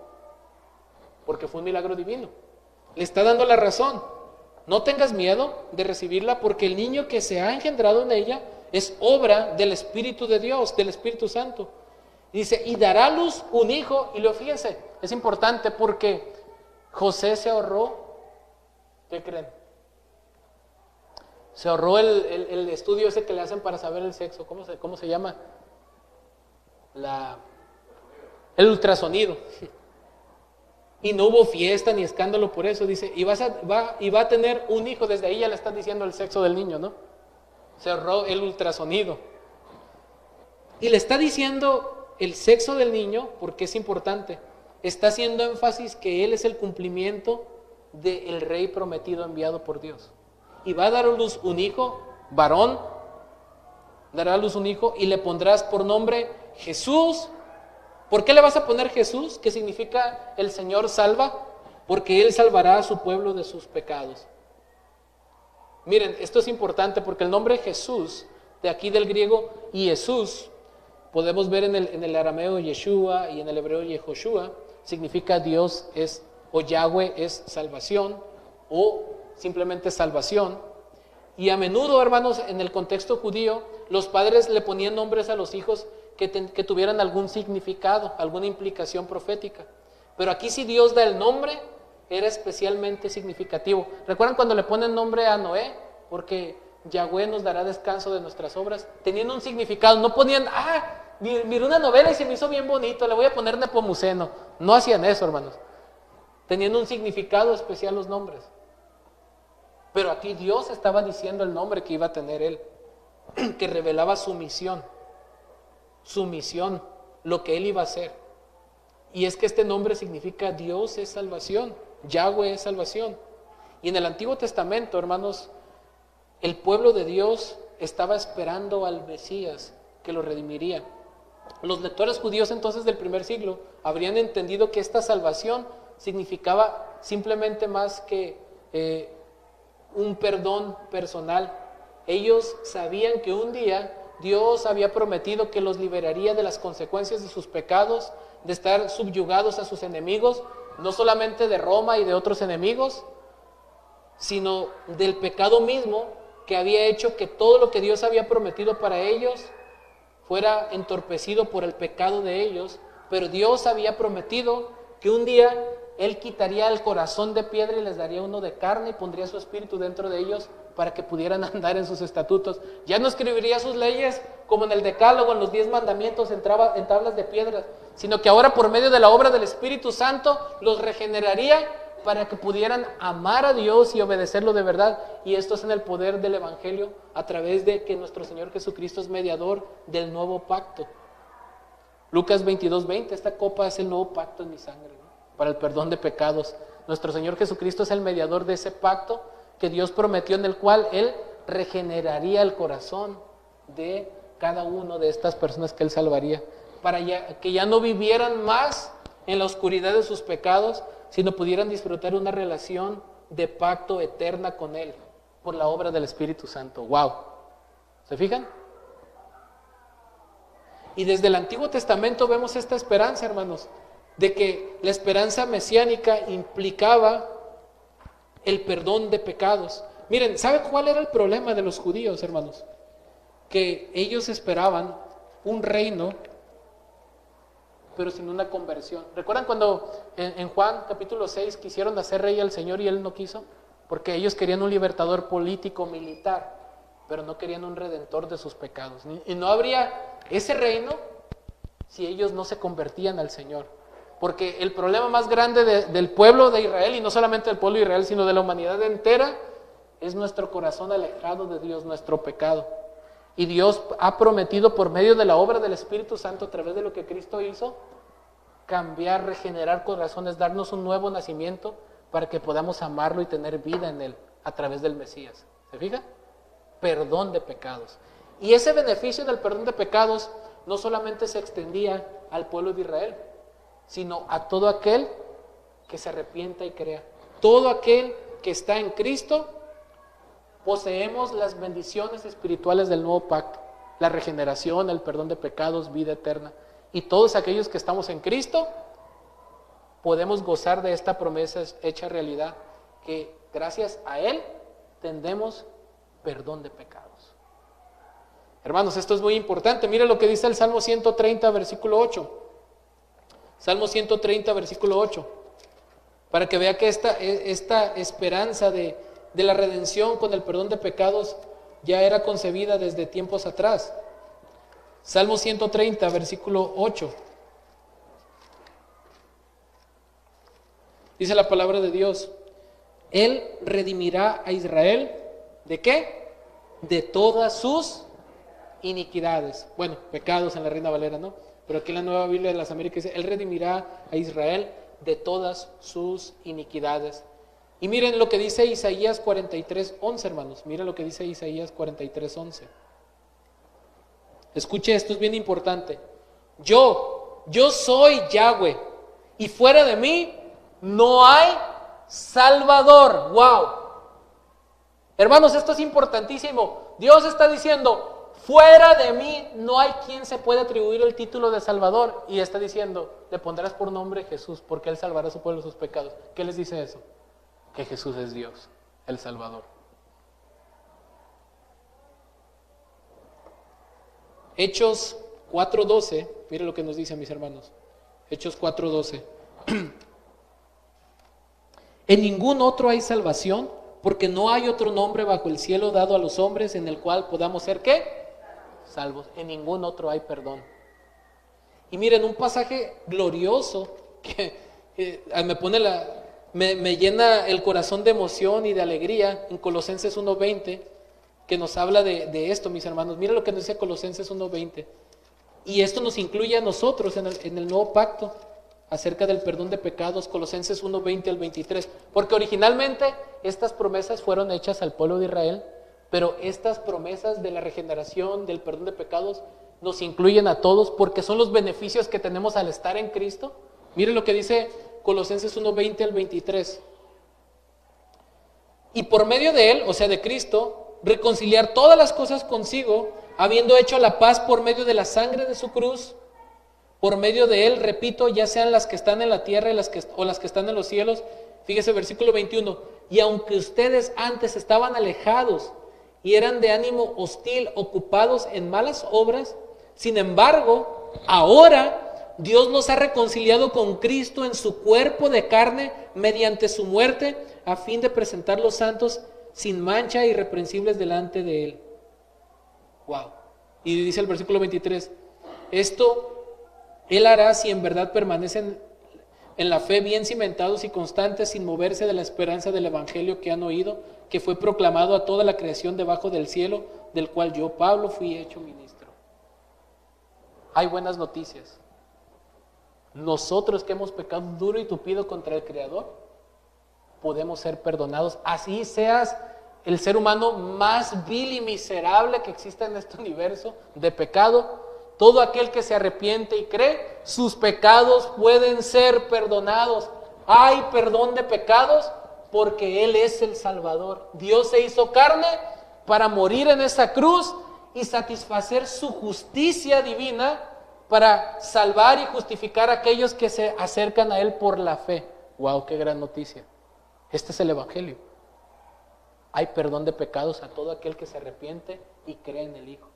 porque fue un milagro divino. Le está dando la razón. No tengas miedo de recibirla, porque el niño que se ha engendrado en ella es obra del Espíritu de Dios, del Espíritu Santo. Dice, y dará a luz un hijo. Y lo fíjense, es importante porque José se ahorró, ¿qué creen? Se ahorró el estudio ese que le hacen para saber el sexo. ¿Cómo se llama? El ultrasonido. Y no hubo fiesta ni escándalo por eso. Dice, y va a tener un hijo. Desde ahí ya le están diciendo el sexo del niño, ¿no? Se ahorró el ultrasonido. Y le está diciendo el sexo del niño porque es importante. Está haciendo énfasis que él es el cumplimiento del rey prometido enviado por Dios. Y va a dar a luz un hijo, varón, dará a luz un hijo, y le pondrás por nombre Jesús. ¿Por qué le vas a poner Jesús? ¿Qué significa el Señor salva? Porque Él salvará a su pueblo de sus pecados. Miren, esto es importante porque el nombre Jesús, de aquí del griego Jesús, podemos ver en el arameo Yeshua y en el hebreo Yehoshua, significa Dios es, o Yahweh es salvación, o simplemente salvación. Y a menudo, hermanos, en el contexto judío, los padres le ponían nombres a los hijos que tuvieran algún significado, alguna implicación profética. Pero aquí si Dios da el nombre, era especialmente significativo. ¿Recuerdan cuando le ponen nombre a Noé? Porque Yahweh nos dará descanso de nuestras obras. Tenían un significado, no ponían, miré una novela y se me hizo bien bonito, le voy a poner Nepomuceno. No hacían eso, hermanos. Tenían un significado especial los nombres. Pero aquí Dios estaba diciendo el nombre que iba a tener él, que revelaba su misión, lo que él iba a hacer. Y es que este nombre significa Dios es salvación, Yahweh es salvación. Y en el Antiguo Testamento, hermanos, el pueblo de Dios estaba esperando al Mesías que lo redimiría. Los lectores judíos entonces del primer siglo habrían entendido que esta salvación significaba simplemente más que un perdón personal. Ellos sabían que un día Dios había prometido que los liberaría de las consecuencias de sus pecados, de estar subyugados a sus enemigos, no solamente de Roma y de otros enemigos, sino del pecado mismo que había hecho que todo lo que Dios había prometido para ellos fuera entorpecido por el pecado de ellos. Pero Dios había prometido que un día Él quitaría el corazón de piedra y les daría uno de carne y pondría su espíritu dentro de ellos para que pudieran andar en sus estatutos. Ya no escribiría sus leyes como en el Decálogo, en los 10 mandamientos, en tablas de piedra, sino que ahora por medio de la obra del Espíritu Santo los regeneraría para que pudieran amar a Dios y obedecerlo de verdad. Y esto es en el poder del Evangelio, a través de que nuestro Señor Jesucristo es mediador del nuevo pacto. Lucas 22:20, esta copa es el nuevo pacto en mi sangre, ¿no? Para el perdón de pecados. Nuestro Señor Jesucristo es el mediador de ese pacto que Dios prometió, en el cual Él regeneraría el corazón de cada uno de estas personas que Él salvaría, para que ya no vivieran más en la oscuridad de sus pecados, sino pudieran disfrutar una relación de pacto eterna con Él, por la obra del Espíritu Santo. ¡Wow! ¿Se fijan? Y desde el Antiguo Testamento vemos esta esperanza, hermanos, de que la esperanza mesiánica implicaba el perdón de pecados. Miren, ¿sabe cuál era el problema de los judíos, hermanos? Que ellos esperaban un reino, pero sin una conversión. ¿Recuerdan cuando en Juan capítulo 6 quisieron hacer rey al Señor y Él no quiso? Porque ellos querían un libertador político, militar, pero no querían un redentor de sus pecados. Y no habría ese reino si ellos no se convertían al Señor. Porque el problema más grande del pueblo de Israel, y no solamente del pueblo de Israel, sino de la humanidad entera, es nuestro corazón alejado de Dios, nuestro pecado. Y Dios ha prometido por medio de la obra del Espíritu Santo, a través de lo que Cristo hizo, cambiar, regenerar corazones, darnos un nuevo nacimiento para que podamos amarlo y tener vida en Él a través del Mesías. ¿Se fija? Perdón de pecados. Y ese beneficio del perdón de pecados no solamente se extendía al pueblo de Israel, sino a todo aquel que se arrepienta y crea. Todo aquel que está en Cristo, poseemos las bendiciones espirituales del nuevo pacto, la regeneración, el perdón de pecados, vida eterna. Y todos aquellos que estamos en Cristo podemos gozar de esta promesa hecha realidad, que gracias a Él tendremos perdón de pecados. Hermanos, esto es muy importante. Mire lo que dice el Salmo 130, versículo 8. Salmo 130, versículo 8. Para que vea que esta esperanza de la redención con el perdón de pecados ya era concebida desde tiempos atrás. Salmo 130, versículo 8. Dice la palabra de Dios: Él redimirá a Israel, ¿de qué? De todas sus iniquidades. Bueno, pecados en la Reina Valera, ¿no? Pero aquí en la Nueva Biblia de las Américas dice: Él redimirá a Israel de todas sus iniquidades. Y miren lo que dice Isaías 43:11, hermanos. Miren lo que dice Isaías 43:11. Escuche, esto es bien importante. Yo soy Yahweh, y fuera de mí no hay Salvador. ¡Wow! Hermanos, esto es importantísimo. Dios está diciendo: fuera de mí no hay quien se pueda atribuir el título de Salvador. Y está diciendo: le pondrás por nombre Jesús, porque Él salvará a su pueblo de sus pecados. ¿Qué les dice eso? Que Jesús es Dios. el Salvador. Hechos 4:12, mire lo que nos dice, mis hermanos. Hechos 4:12. En ningún otro hay salvación, porque no hay otro nombre bajo el cielo dado a los hombres en el cual podamos ser, ¿qué? Salvos. En ningún otro hay perdón. Y miren, un pasaje glorioso que me llena el corazón de emoción y de alegría en Colosenses 1:20, que nos habla de esto, mis hermanos. Miren lo que nos dice Colosenses 1:20. Y esto nos incluye a nosotros en el nuevo pacto acerca del perdón de pecados, Colosenses 1:20 al 23. Porque originalmente estas promesas fueron hechas al pueblo de Israel, pero estas promesas de la regeneración, del perdón de pecados, nos incluyen a todos porque son los beneficios que tenemos al estar en Cristo. Miren lo que dice Colosenses 1:20 al 23. Y por medio de Él, o sea de Cristo, reconciliar todas las cosas consigo, habiendo hecho la paz por medio de la sangre de su cruz. Por medio de Él, repito, ya sean las que están en la tierra o las que están en los cielos. Fíjese versículo 21. Y aunque ustedes antes estaban alejados y eran de ánimo hostil, ocupados en malas obras, sin embargo, ahora Dios los ha reconciliado con Cristo en su cuerpo de carne mediante su muerte, a fin de presentarlos santos sin mancha e irreprensibles delante de Él. Wow. Y dice el versículo 23, esto Él hará si en verdad permanecen en la fe bien cimentados y constantes, sin moverse de la esperanza del evangelio que han oído, que fue proclamado a toda la creación debajo del cielo, del cual yo, Pablo, fui hecho ministro. Hay buenas noticias. Nosotros que hemos pecado duro y tupido contra el Creador, podemos ser perdonados. Así seas el ser humano más vil y miserable que exista en este universo de pecado, todo aquel que se arrepiente y cree, sus pecados pueden ser perdonados. Hay perdón de pecados porque Él es el Salvador. Dios se hizo carne para morir en esa cruz y satisfacer su justicia divina para salvar y justificar a aquellos que se acercan a Él por la fe. ¡Wow! ¡Qué gran noticia! Este es el Evangelio. Hay perdón de pecados a todo aquel que se arrepiente y cree en el Hijo.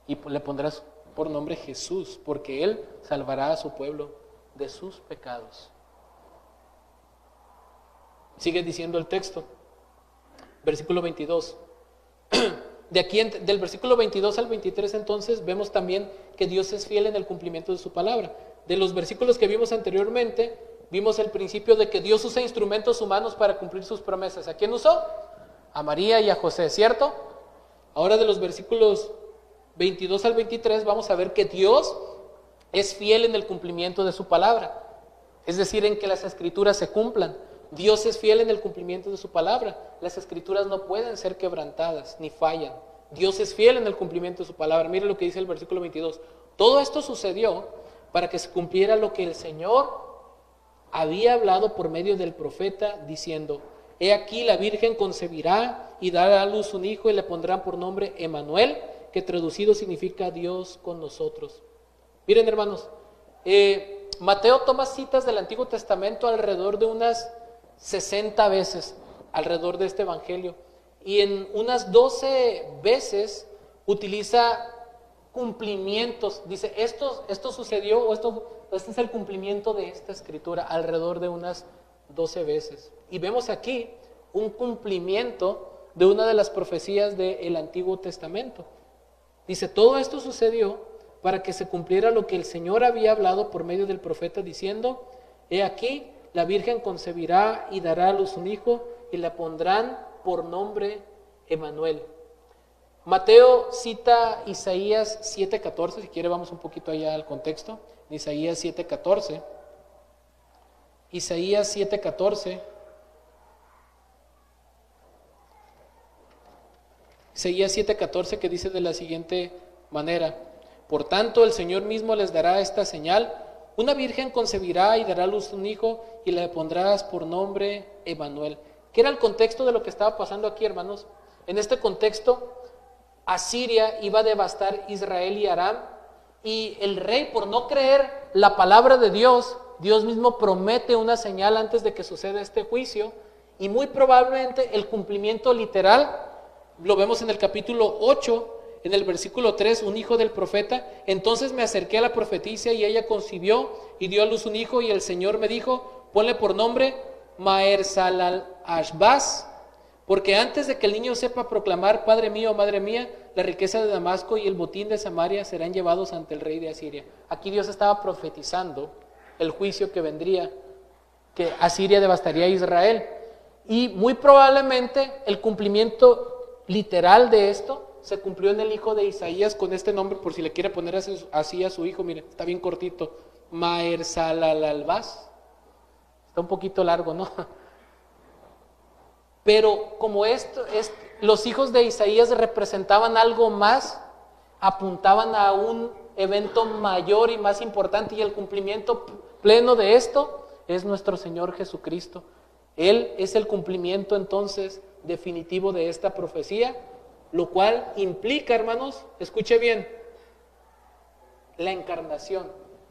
Y le pondrás por nombre Jesús, porque Él salvará a su pueblo de sus pecados. Sigue diciendo el texto, versículo 22. De aquí, del versículo 22 al 23, entonces, vemos también que Dios es fiel en el cumplimiento de su palabra. De los versículos que vimos anteriormente, vimos el principio de que Dios usa instrumentos humanos para cumplir sus promesas. ¿A quién usó? A María y a José, ¿cierto? Ahora de los versículos 22 al 23 vamos a ver que Dios es fiel en el cumplimiento de su palabra, es decir, en que las escrituras se cumplan. Dios es fiel en el cumplimiento de su palabra. Las escrituras no pueden ser quebrantadas ni fallan. Dios es fiel en el cumplimiento de su palabra. Mire lo que dice el versículo 22. Todo esto sucedió para que se cumpliera lo que el Señor había hablado por medio del profeta, diciendo: he aquí la Virgen concebirá y dará a luz un hijo y le pondrán por nombre Emmanuel, que traducido significa Dios con nosotros. Miren, hermanos, Mateo toma citas del Antiguo Testamento alrededor de unas 60 veces alrededor de este evangelio, y en unas 12 veces utiliza cumplimientos. Dice, esto sucedió, o este es el cumplimiento de esta escritura, alrededor de unas 12 veces. Y vemos aquí un cumplimiento de una de las profecías del Antiguo Testamento. Dice, todo esto sucedió para que se cumpliera lo que el Señor había hablado por medio del profeta, diciendo: he aquí, la Virgen concebirá y dará a luz un hijo y le pondrán por nombre Emmanuel. Mateo cita Isaías 7:14, si quiere vamos un poquito allá al contexto. Isaías 7:14. Isaías 7:14. Isaías 7:14, que dice de la siguiente manera: por tanto el Señor mismo les dará esta señal: una virgen concebirá y dará a luz un hijo y le pondrás por nombre Emmanuel. ¿Qué era el contexto de lo que estaba pasando aquí, hermanos? En este contexto, Asiria iba a devastar Israel y Aram, y el rey, por no creer la palabra de Dios, Dios mismo promete una señal antes de que suceda este juicio, Y muy probablemente el cumplimiento literal lo vemos en el capítulo 8, en el versículo 3, un hijo del profeta. Entonces me acerqué a la profetisa y ella concibió y dio a luz un hijo, y el Señor me dijo, ponle por nombre Maher-Shalal-Ashbaz, porque antes de que el niño sepa proclamar, Padre mío, Madre mía, la riqueza de Damasco y el botín de Samaria serán llevados ante el rey de Asiria. Aquí Dios estaba profetizando el juicio que vendría, que Asiria devastaría a Israel. Y muy probablemente el cumplimiento literal de esto se cumplió en el hijo de Isaías con este nombre, por si le quiere poner así a su hijo. Mire, está bien cortito, Maher-Shalal-Ashbaz. Está un poquito largo, ¿no? Pero como los hijos de Isaías representaban algo más, apuntaban a un evento mayor y más importante, y el cumplimiento pleno de esto es nuestro Señor Jesucristo. Él es el cumplimiento entonces definitivo de esta profecía, lo cual implica, hermanos, escuche bien, la encarnación.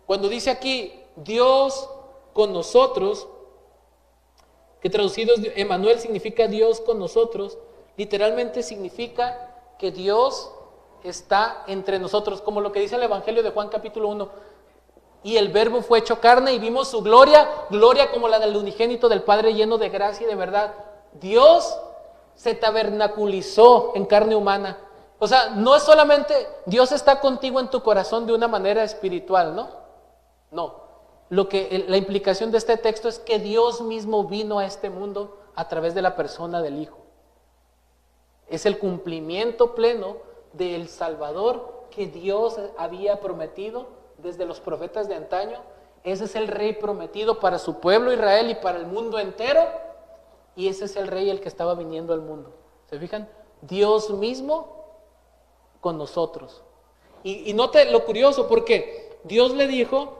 Cuando dice aquí Dios con nosotros, que traducido Emmanuel significa Dios con nosotros, literalmente significa que Dios está entre nosotros, como lo que dice el Evangelio de Juan capítulo 1. Y el Verbo fue hecho carne y vimos su gloria, gloria como la del unigénito del Padre, lleno de gracia y de verdad. Dios se tabernaculizó en carne humana. O sea, no es solamente Dios está contigo en tu corazón de una manera espiritual, ¿no? No. La implicación de este texto es que Dios mismo vino a este mundo a través de la persona del Hijo. Es el cumplimiento pleno del Salvador que Dios había prometido desde los profetas de antaño. Ese es el Rey prometido para su pueblo Israel y para el mundo entero. Y ese es el Rey el que estaba viniendo al mundo. ¿Se fijan? Dios mismo con nosotros. Y note lo curioso, porque Dios le dijo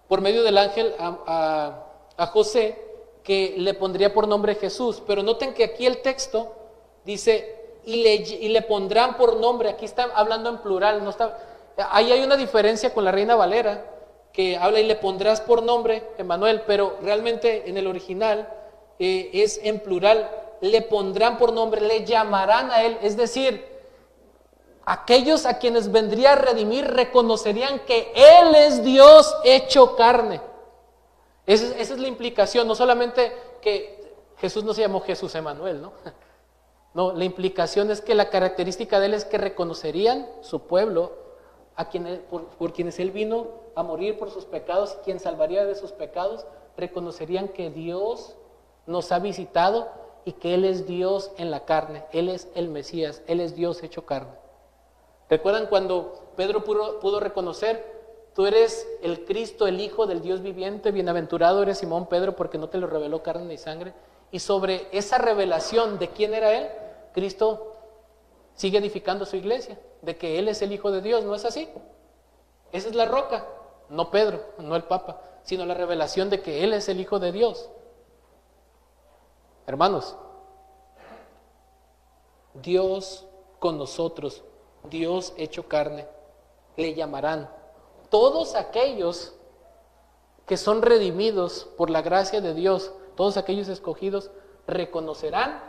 por medio del ángel a José que le pondría por nombre Jesús. Pero noten que aquí el texto dice y le pondrán por nombre. Aquí está hablando en plural, no está. Ahí hay una diferencia con la Reina Valera, que habla y le pondrás por nombre Emmanuel, pero realmente en el original es en plural. Le pondrán por nombre, le llamarán a él, es decir, aquellos a quienes vendría a redimir reconocerían que Él es Dios hecho carne. Esa es la implicación, no solamente que Jesús no se llamó Jesús Emmanuel, ¿no? No, la implicación es que la característica de Él es que reconocerían su pueblo, por quienes Él vino a morir por sus pecados, y quien salvaría de sus pecados, reconocerían que Dios nos ha visitado y que Él es Dios en la carne, Él es el Mesías, Él es Dios hecho carne. ¿Recuerdan cuando Pedro pudo reconocer, tú eres el Cristo, el Hijo del Dios viviente, bienaventurado eres Simón Pedro, porque no te lo reveló carne ni sangre? Y sobre esa revelación de quién era Él, Cristo sigue edificando su iglesia, de que Él es el Hijo de Dios, ¿no es así? Esa es la roca, no Pedro, no el Papa, sino la revelación de que Él es el Hijo de Dios. Hermanos, Dios con nosotros, Dios hecho carne, le llamarán. Todos aquellos que son redimidos por la gracia de Dios, todos aquellos escogidos, reconocerán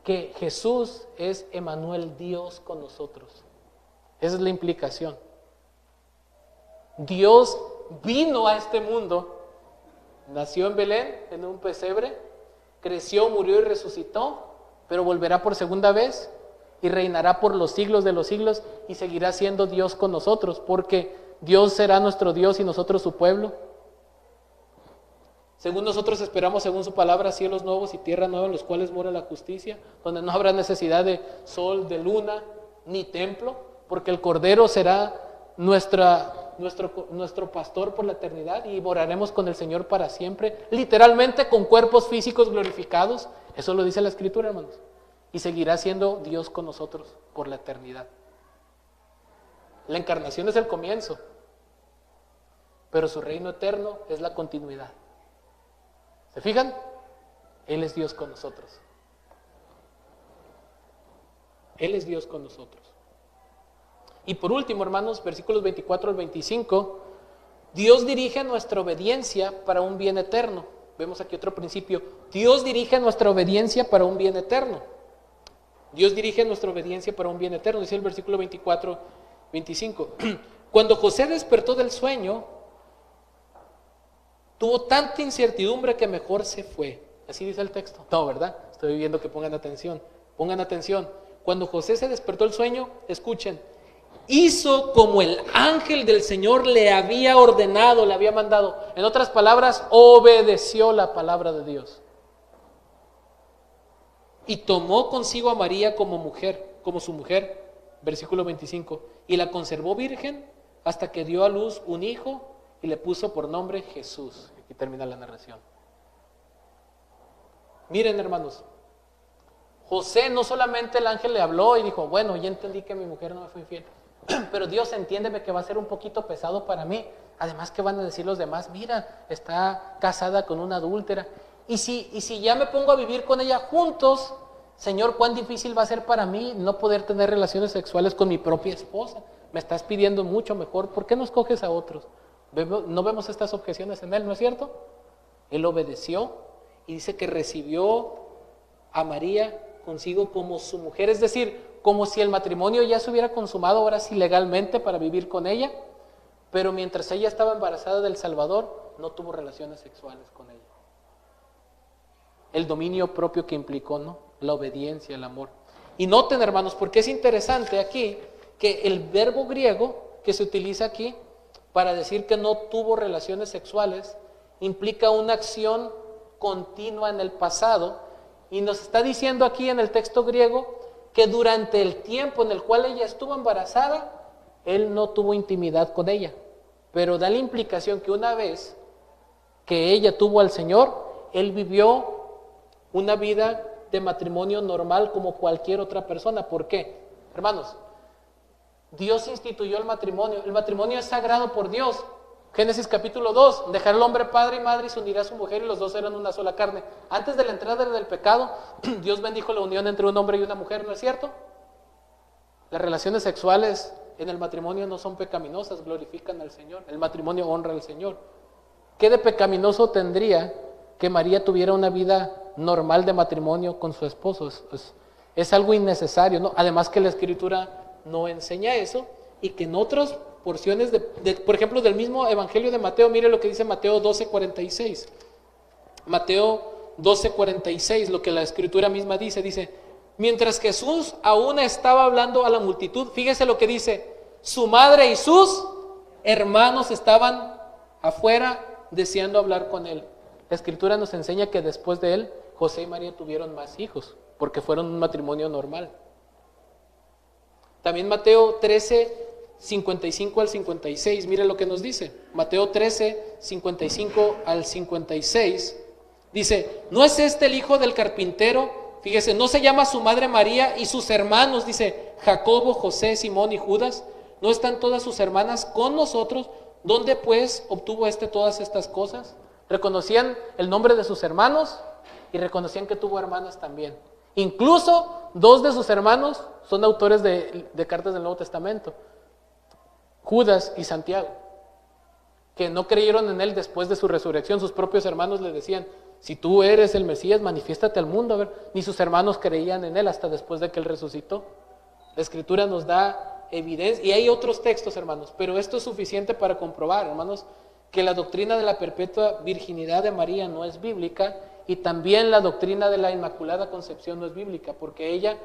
que Jesús es Emmanuel, Dios con nosotros. Esa es la implicación. Dios vino a este mundo, nació en Belén, en un pesebre, creció, murió y resucitó, pero volverá por segunda vez y reinará por los siglos de los siglos y seguirá siendo Dios con nosotros, porque Dios será nuestro Dios y nosotros su pueblo. Según nosotros esperamos, según su palabra, cielos nuevos y tierra nueva en los cuales mora la justicia, donde no habrá necesidad de sol, de luna, ni templo, porque el Cordero será nuestro pastor por la eternidad y moraremos con el Señor para siempre, literalmente con cuerpos físicos glorificados. Eso lo dice la Escritura, hermanos. Y seguirá siendo Dios con nosotros por la eternidad. La encarnación es el comienzo, pero su reino eterno es la continuidad. ¿Se fijan? Él es Dios con nosotros. Él es Dios con nosotros. Y por último, hermanos, versículos 24 al 25, Dios dirige nuestra obediencia para un bien eterno. vemos aquí otro principio. Dios dirige nuestra obediencia para un bien eterno. Dios dirige nuestra obediencia para un bien eterno, dice el versículo 24, 25. Cuando José despertó del sueño, tuvo tanta incertidumbre que mejor se fue. Así dice el texto. No, ¿verdad? Estoy viendo que pongan atención. Pongan atención. Cuando José se despertó del sueño, escuchen, hizo como el ángel del Señor le había ordenado, le había mandado. En otras palabras, obedeció la palabra de Dios. Y tomó consigo a María como mujer, como su mujer, versículo 25, y la conservó virgen hasta que dio a luz un hijo y le puso por nombre Jesús. Aquí termina la narración. Miren, hermanos, José no solamente el ángel le habló y dijo, bueno, ya entendí que mi mujer no me fue infiel, pero Dios, entiéndeme que va a ser un poquito pesado para mí. Además, ¿qué van a decir los demás? Mira, está casada con una adúltera. Y si ya me pongo a vivir con ella juntos, Señor, cuán difícil va a ser para mí no poder tener relaciones sexuales con mi propia esposa. Me estás pidiendo mucho, mejor, ¿por qué no escoges a otros? No vemos estas objeciones en él, ¿no es cierto? Él obedeció y dice que recibió a María consigo como su mujer, es decir, como si el matrimonio ya se hubiera consumado ahora sí legalmente para vivir con ella, pero mientras ella estaba embarazada del Salvador, no tuvo relaciones sexuales con ella. El dominio propio que implicó, ¿no? La obediencia, el amor. Y noten, hermanos, porque es interesante aquí que el verbo griego que se utiliza aquí para decir que no tuvo relaciones sexuales implica una acción continua en el pasado, y nos está diciendo aquí en el texto griego que durante el tiempo en el cual ella estuvo embarazada, él no tuvo intimidad con ella, pero da la implicación que una vez que ella tuvo al Señor, él vivió una vida de matrimonio normal como cualquier otra persona. ¿Por qué? Hermanos, Dios instituyó el matrimonio es sagrado por Dios. Génesis capítulo 2, dejará el hombre padre y madre y se unirá a su mujer y los dos serán una sola carne. Antes de la entrada del pecado, Dios bendijo la unión entre un hombre y una mujer, ¿no es cierto? Las relaciones sexuales en el matrimonio no son pecaminosas, glorifican al Señor. El matrimonio honra al Señor. ¿Qué de pecaminoso tendría que María tuviera una vida normal de matrimonio con su esposo? Es algo innecesario, ¿no? Además que la Escritura no enseña eso, y que en otras porciones, por ejemplo, del mismo Evangelio de Mateo, mire lo que dice Mateo 12:46. Mateo 12:46, lo que la Escritura misma dice, mientras Jesús aún estaba hablando a la multitud, fíjese lo que dice, su madre y sus hermanos estaban afuera deseando hablar con él. La Escritura nos enseña que después de él, José y María tuvieron más hijos, porque fueron un matrimonio normal. También Mateo 13, 55 al 56, mire lo que nos dice. Mateo 13, 55 al 56, dice, ¿no es este el hijo del carpintero? Fíjese, ¿no se llama su madre María y sus hermanos? Dice, Jacobo, José, Simón y Judas. ¿No están todas sus hermanas con nosotros? ¿Dónde pues obtuvo todas estas cosas? Reconocían el nombre de sus hermanos y reconocían que tuvo hermanas también. Incluso 2 de sus hermanos son autores de cartas del Nuevo Testamento, Judas y Santiago, que no creyeron en él después de su resurrección. Sus propios hermanos le decían, si tú eres el Mesías, manifiéstate al mundo. A ver, ni sus hermanos creían en él hasta después de que él resucitó. La Escritura nos da evidencia, y hay otros textos, hermanos, pero esto es suficiente para comprobar, hermanos, que la doctrina de la perpetua virginidad de María no es bíblica, y también la doctrina de la Inmaculada Concepción no es bíblica, porque ella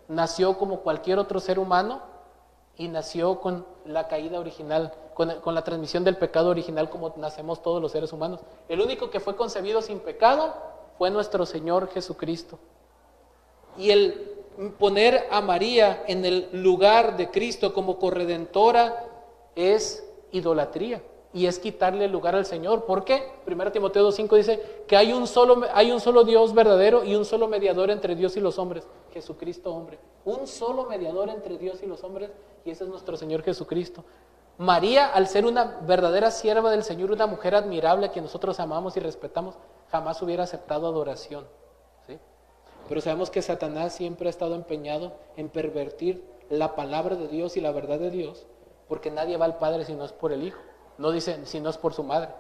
nació como cualquier otro ser humano y nació con la caída original, con la transmisión del pecado original, como nacemos todos los seres humanos. El único que fue concebido sin pecado fue nuestro Señor Jesucristo. Y el poner a María en el lugar de Cristo como corredentora es idolatría. Y es quitarle el lugar al Señor. ¿Por qué? 1 Timoteo 2:5 dice que hay un solo Dios verdadero y un solo mediador entre Dios y los hombres, Jesucristo hombre. Un solo mediador entre Dios y los hombres, y ese es nuestro Señor Jesucristo. María, al ser una verdadera sierva del Señor, una mujer admirable a quien nosotros amamos y respetamos, jamás hubiera aceptado adoración, ¿sí? Pero sabemos que Satanás siempre ha estado empeñado en pervertir la palabra de Dios y la verdad de Dios, porque nadie va al Padre si no es por el Hijo. No dice si no es por su madre.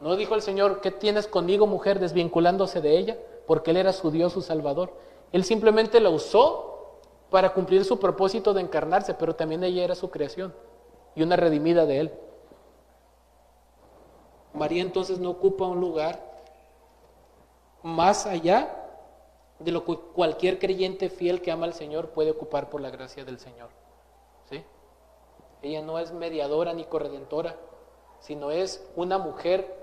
No dijo el Señor, ¿qué tienes conmigo, mujer?, desvinculándose de ella, porque Él era su Dios, su Salvador. Él simplemente la usó para cumplir su propósito de encarnarse, pero también ella era su creación y una redimida de Él. María entonces no ocupa un lugar más allá de lo que cualquier creyente fiel que ama al Señor puede ocupar por la gracia del Señor. ¿Sí? Ella no es mediadora ni corredentora, sino es una mujer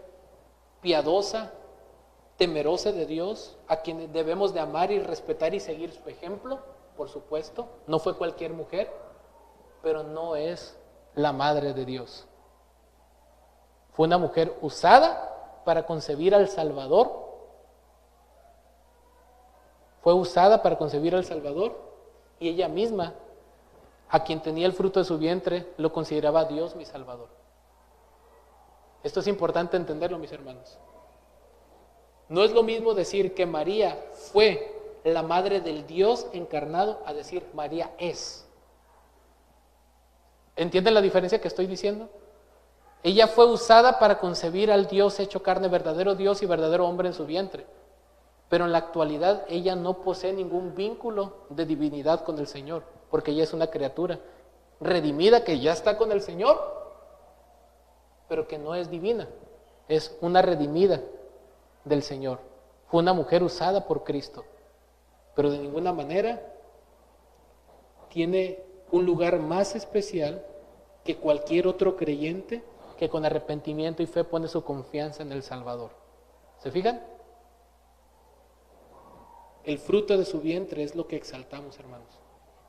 piadosa, temerosa de Dios, a quien debemos de amar y respetar y seguir su ejemplo, por supuesto. No fue cualquier mujer, pero no es la madre de Dios. Fue una mujer usada para concebir al Salvador. Fue usada para concebir al Salvador, y ella misma, a quien tenía el fruto de su vientre, lo consideraba Dios mi Salvador. Esto es importante entenderlo, mis hermanos. No es lo mismo decir que María fue la madre del Dios encarnado a decir María es. ¿Entienden la diferencia que estoy diciendo? Ella fue usada para concebir al Dios hecho carne, verdadero Dios y verdadero hombre en su vientre. Pero en la actualidad ella no posee ningún vínculo de divinidad con el Señor, porque ella es una criatura redimida que ya está con el Señor, pero que no es divina, es una redimida del Señor. Fue una mujer usada por Cristo, pero de ninguna manera tiene un lugar más especial que cualquier otro creyente que con arrepentimiento y fe pone su confianza en el Salvador. ¿Se fijan? El fruto de su vientre es lo que exaltamos, hermanos.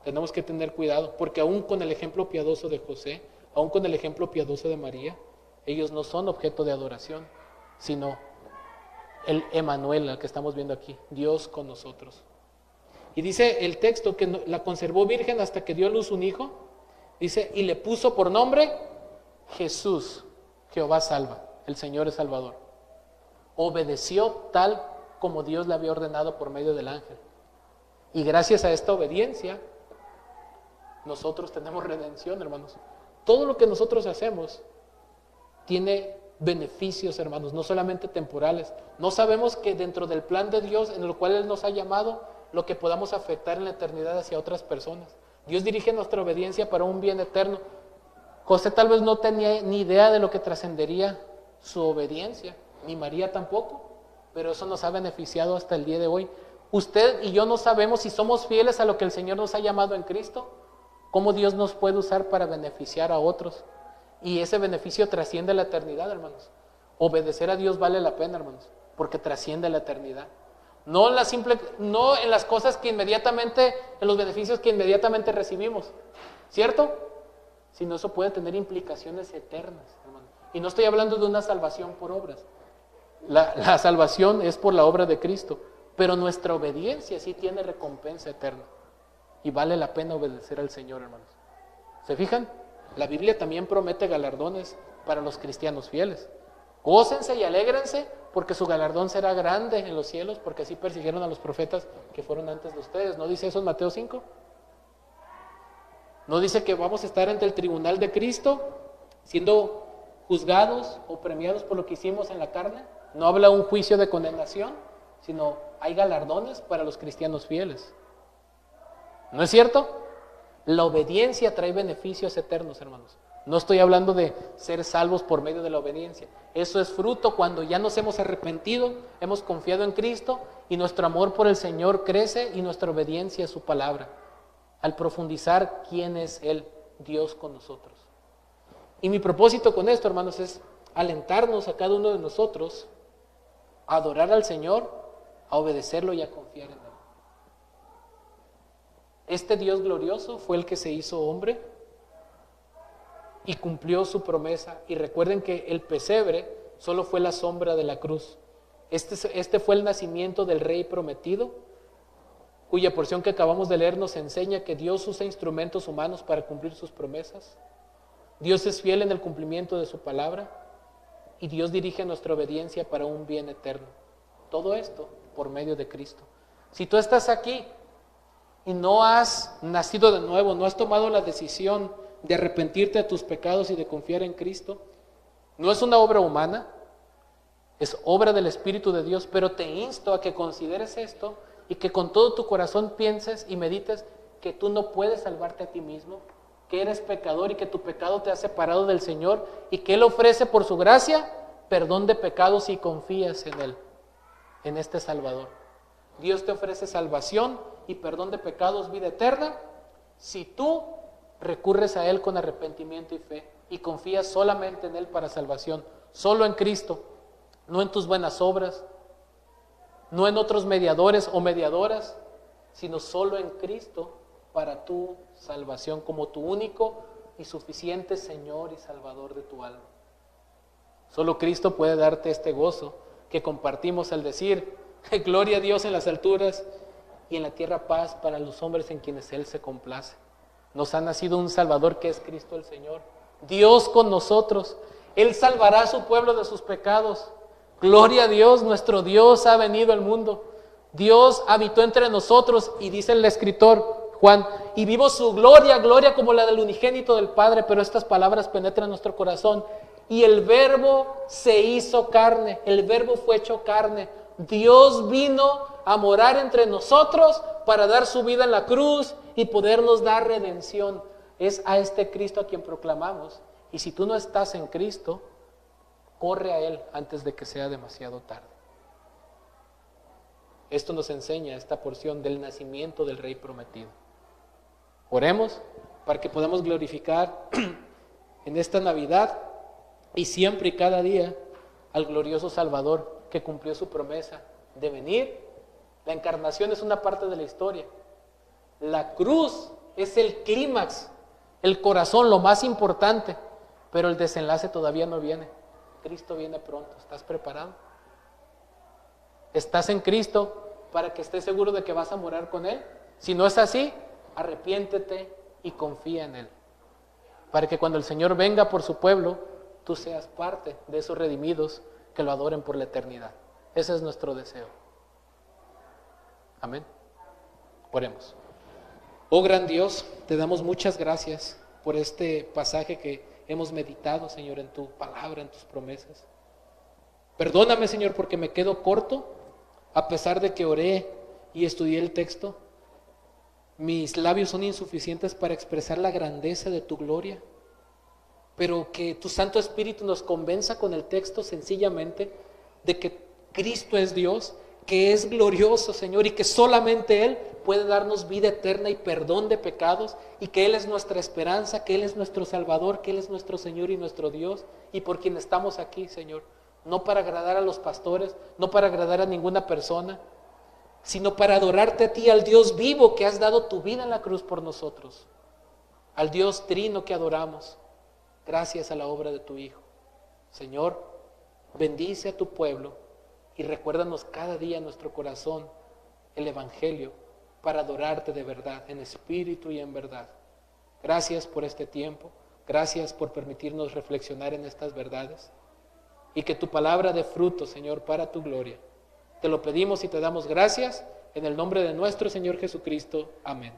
Tenemos que tener cuidado, porque aún con el ejemplo piadoso de José, aún con el ejemplo piadoso de María, ellos no son objeto de adoración, sino el Emanuel, al que estamos viendo aquí, Dios con nosotros. Y dice el texto que la conservó virgen hasta que dio a luz un hijo, dice, y le puso por nombre Jesús, Jehová salva, el Señor es Salvador. Obedeció tal como Dios le había ordenado por medio del ángel. Y gracias a esta obediencia, nosotros tenemos redención, hermanos. Todo lo que nosotros hacemos tiene beneficios, hermanos, no solamente temporales. No sabemos que dentro del plan de Dios, en el cual Él nos ha llamado, lo que podamos afectar en la eternidad hacia otras personas. Dios dirige nuestra obediencia para un bien eterno. José tal vez no tenía ni idea de lo que trascendería su obediencia, ni María tampoco, pero eso nos ha beneficiado hasta el día de hoy. Usted y yo no sabemos si somos fieles a lo que el Señor nos ha llamado en Cristo, cómo Dios nos puede usar para beneficiar a otros. Y ese beneficio trasciende la eternidad, hermanos. Obedecer a Dios vale la pena, hermanos, porque trasciende la eternidad. No en las cosas que inmediatamente, en los beneficios que inmediatamente recibimos, ¿cierto? Sino eso puede tener implicaciones eternas, hermanos. Y no estoy hablando de una salvación por obras. La salvación es por la obra de Cristo, pero nuestra obediencia sí tiene recompensa eterna. Y vale la pena obedecer al Señor, hermanos. ¿Se fijan? La Biblia también promete galardones para los cristianos fieles. Gócense y alégrense, porque su galardón será grande en los cielos, porque así persiguieron a los profetas que fueron antes de ustedes. ¿No dice eso en Mateo 5? ¿No dice que vamos a estar ante el tribunal de Cristo, siendo juzgados o premiados por lo que hicimos en la carne? No habla un juicio de condenación, sino hay galardones para los cristianos fieles. ¿No es cierto? La obediencia trae beneficios eternos, hermanos. No estoy hablando de ser salvos por medio de la obediencia. Eso es fruto cuando ya nos hemos arrepentido, hemos confiado en Cristo y nuestro amor por el Señor crece y nuestra obediencia a su palabra. Al profundizar quién es Él, Dios con nosotros. Y mi propósito con esto, hermanos, es alentarnos a cada uno de nosotros a adorar al Señor, a obedecerlo y a confiar en Él. Este Dios glorioso fue el que se hizo hombre y cumplió su promesa. Y recuerden que el pesebre solo fue la sombra de la cruz. Este fue el nacimiento del Rey prometido, cuya porción que acabamos de leer nos enseña que Dios usa instrumentos humanos para cumplir sus promesas. Dios es fiel en el cumplimiento de su palabra y Dios dirige nuestra obediencia para un bien eterno. Todo esto por medio de Cristo. Si tú estás aquí y no has nacido de nuevo, no has tomado la decisión de arrepentirte de tus pecados y de confiar en Cristo, no es una obra humana, es obra del Espíritu de Dios, pero te insto a que consideres esto y que con todo tu corazón pienses y medites que tú no puedes salvarte a ti mismo, que eres pecador y que tu pecado te ha separado del Señor y que Él ofrece por su gracia perdón de pecados si confías en Él, en este Salvador. Dios te ofrece salvación y perdón de pecados, vida eterna, si tú recurres a Él con arrepentimiento y fe y confías solamente en Él para salvación, solo en Cristo, no en tus buenas obras, no en otros mediadores o mediadoras, sino solo en Cristo para tu salvación como tu único y suficiente Señor y Salvador de tu alma. Solo Cristo puede darte este gozo que compartimos al decir, gloria a Dios en las alturas y en la tierra paz para los hombres en quienes Él se complace. Nos ha nacido un Salvador que es Cristo el Señor. Dios con nosotros. Él salvará a su pueblo de sus pecados. Gloria a Dios, nuestro Dios ha venido al mundo. Dios habitó entre nosotros y dice el escritor Juan, y vimos su gloria, gloria como la del unigénito del Padre, pero estas palabras penetran nuestro corazón. Y el Verbo se hizo carne, el Verbo fue hecho carne. Dios vino a morar entre nosotros para dar su vida en la cruz y podernos dar redención. Es a este Cristo a quien proclamamos. Y si tú no estás en Cristo, corre a Él antes de que sea demasiado tarde. Esto nos enseña esta porción del nacimiento del Rey prometido. Oremos para que podamos glorificar en esta Navidad y siempre y cada día al glorioso Salvador que cumplió su promesa de venir. La encarnación es una parte de la historia. La cruz es el clímax, el corazón, lo más importante, pero el desenlace todavía no viene. Cristo viene pronto. ¿Estás preparado? ¿Estás en Cristo para que estés seguro de que vas a morar con Él? Si no es así, arrepiéntete y confía en Él, para que cuando el Señor venga por su pueblo, tú seas parte de esos redimidos que lo adoren por la eternidad. Ese es nuestro deseo. Amén. Oremos. Oh gran Dios, te damos muchas gracias por este pasaje que hemos meditado, Señor, en tu palabra, en tus promesas. Perdóname, Señor, porque me quedo corto, a pesar de que oré y estudié el texto. Mis labios son insuficientes para expresar la grandeza de tu gloria, pero que tu Santo Espíritu nos convenza con el texto sencillamente de que Cristo es Dios, que es glorioso, Señor, y que solamente Él puede darnos vida eterna y perdón de pecados, y que Él es nuestra esperanza, que Él es nuestro Salvador, que Él es nuestro Señor y nuestro Dios, y por quien estamos aquí, Señor, no para agradar a los pastores, no para agradar a ninguna persona, sino para adorarte a ti, al Dios vivo que has dado tu vida en la cruz por nosotros, al Dios trino que adoramos, gracias a la obra de tu Hijo. Señor, bendice a tu pueblo y recuérdanos cada día en nuestro corazón el Evangelio para adorarte de verdad, en espíritu y en verdad. Gracias por este tiempo, gracias por permitirnos reflexionar en estas verdades y que tu palabra dé fruto, Señor, para tu gloria. Te lo pedimos y te damos gracias en el nombre de nuestro Señor Jesucristo. Amén.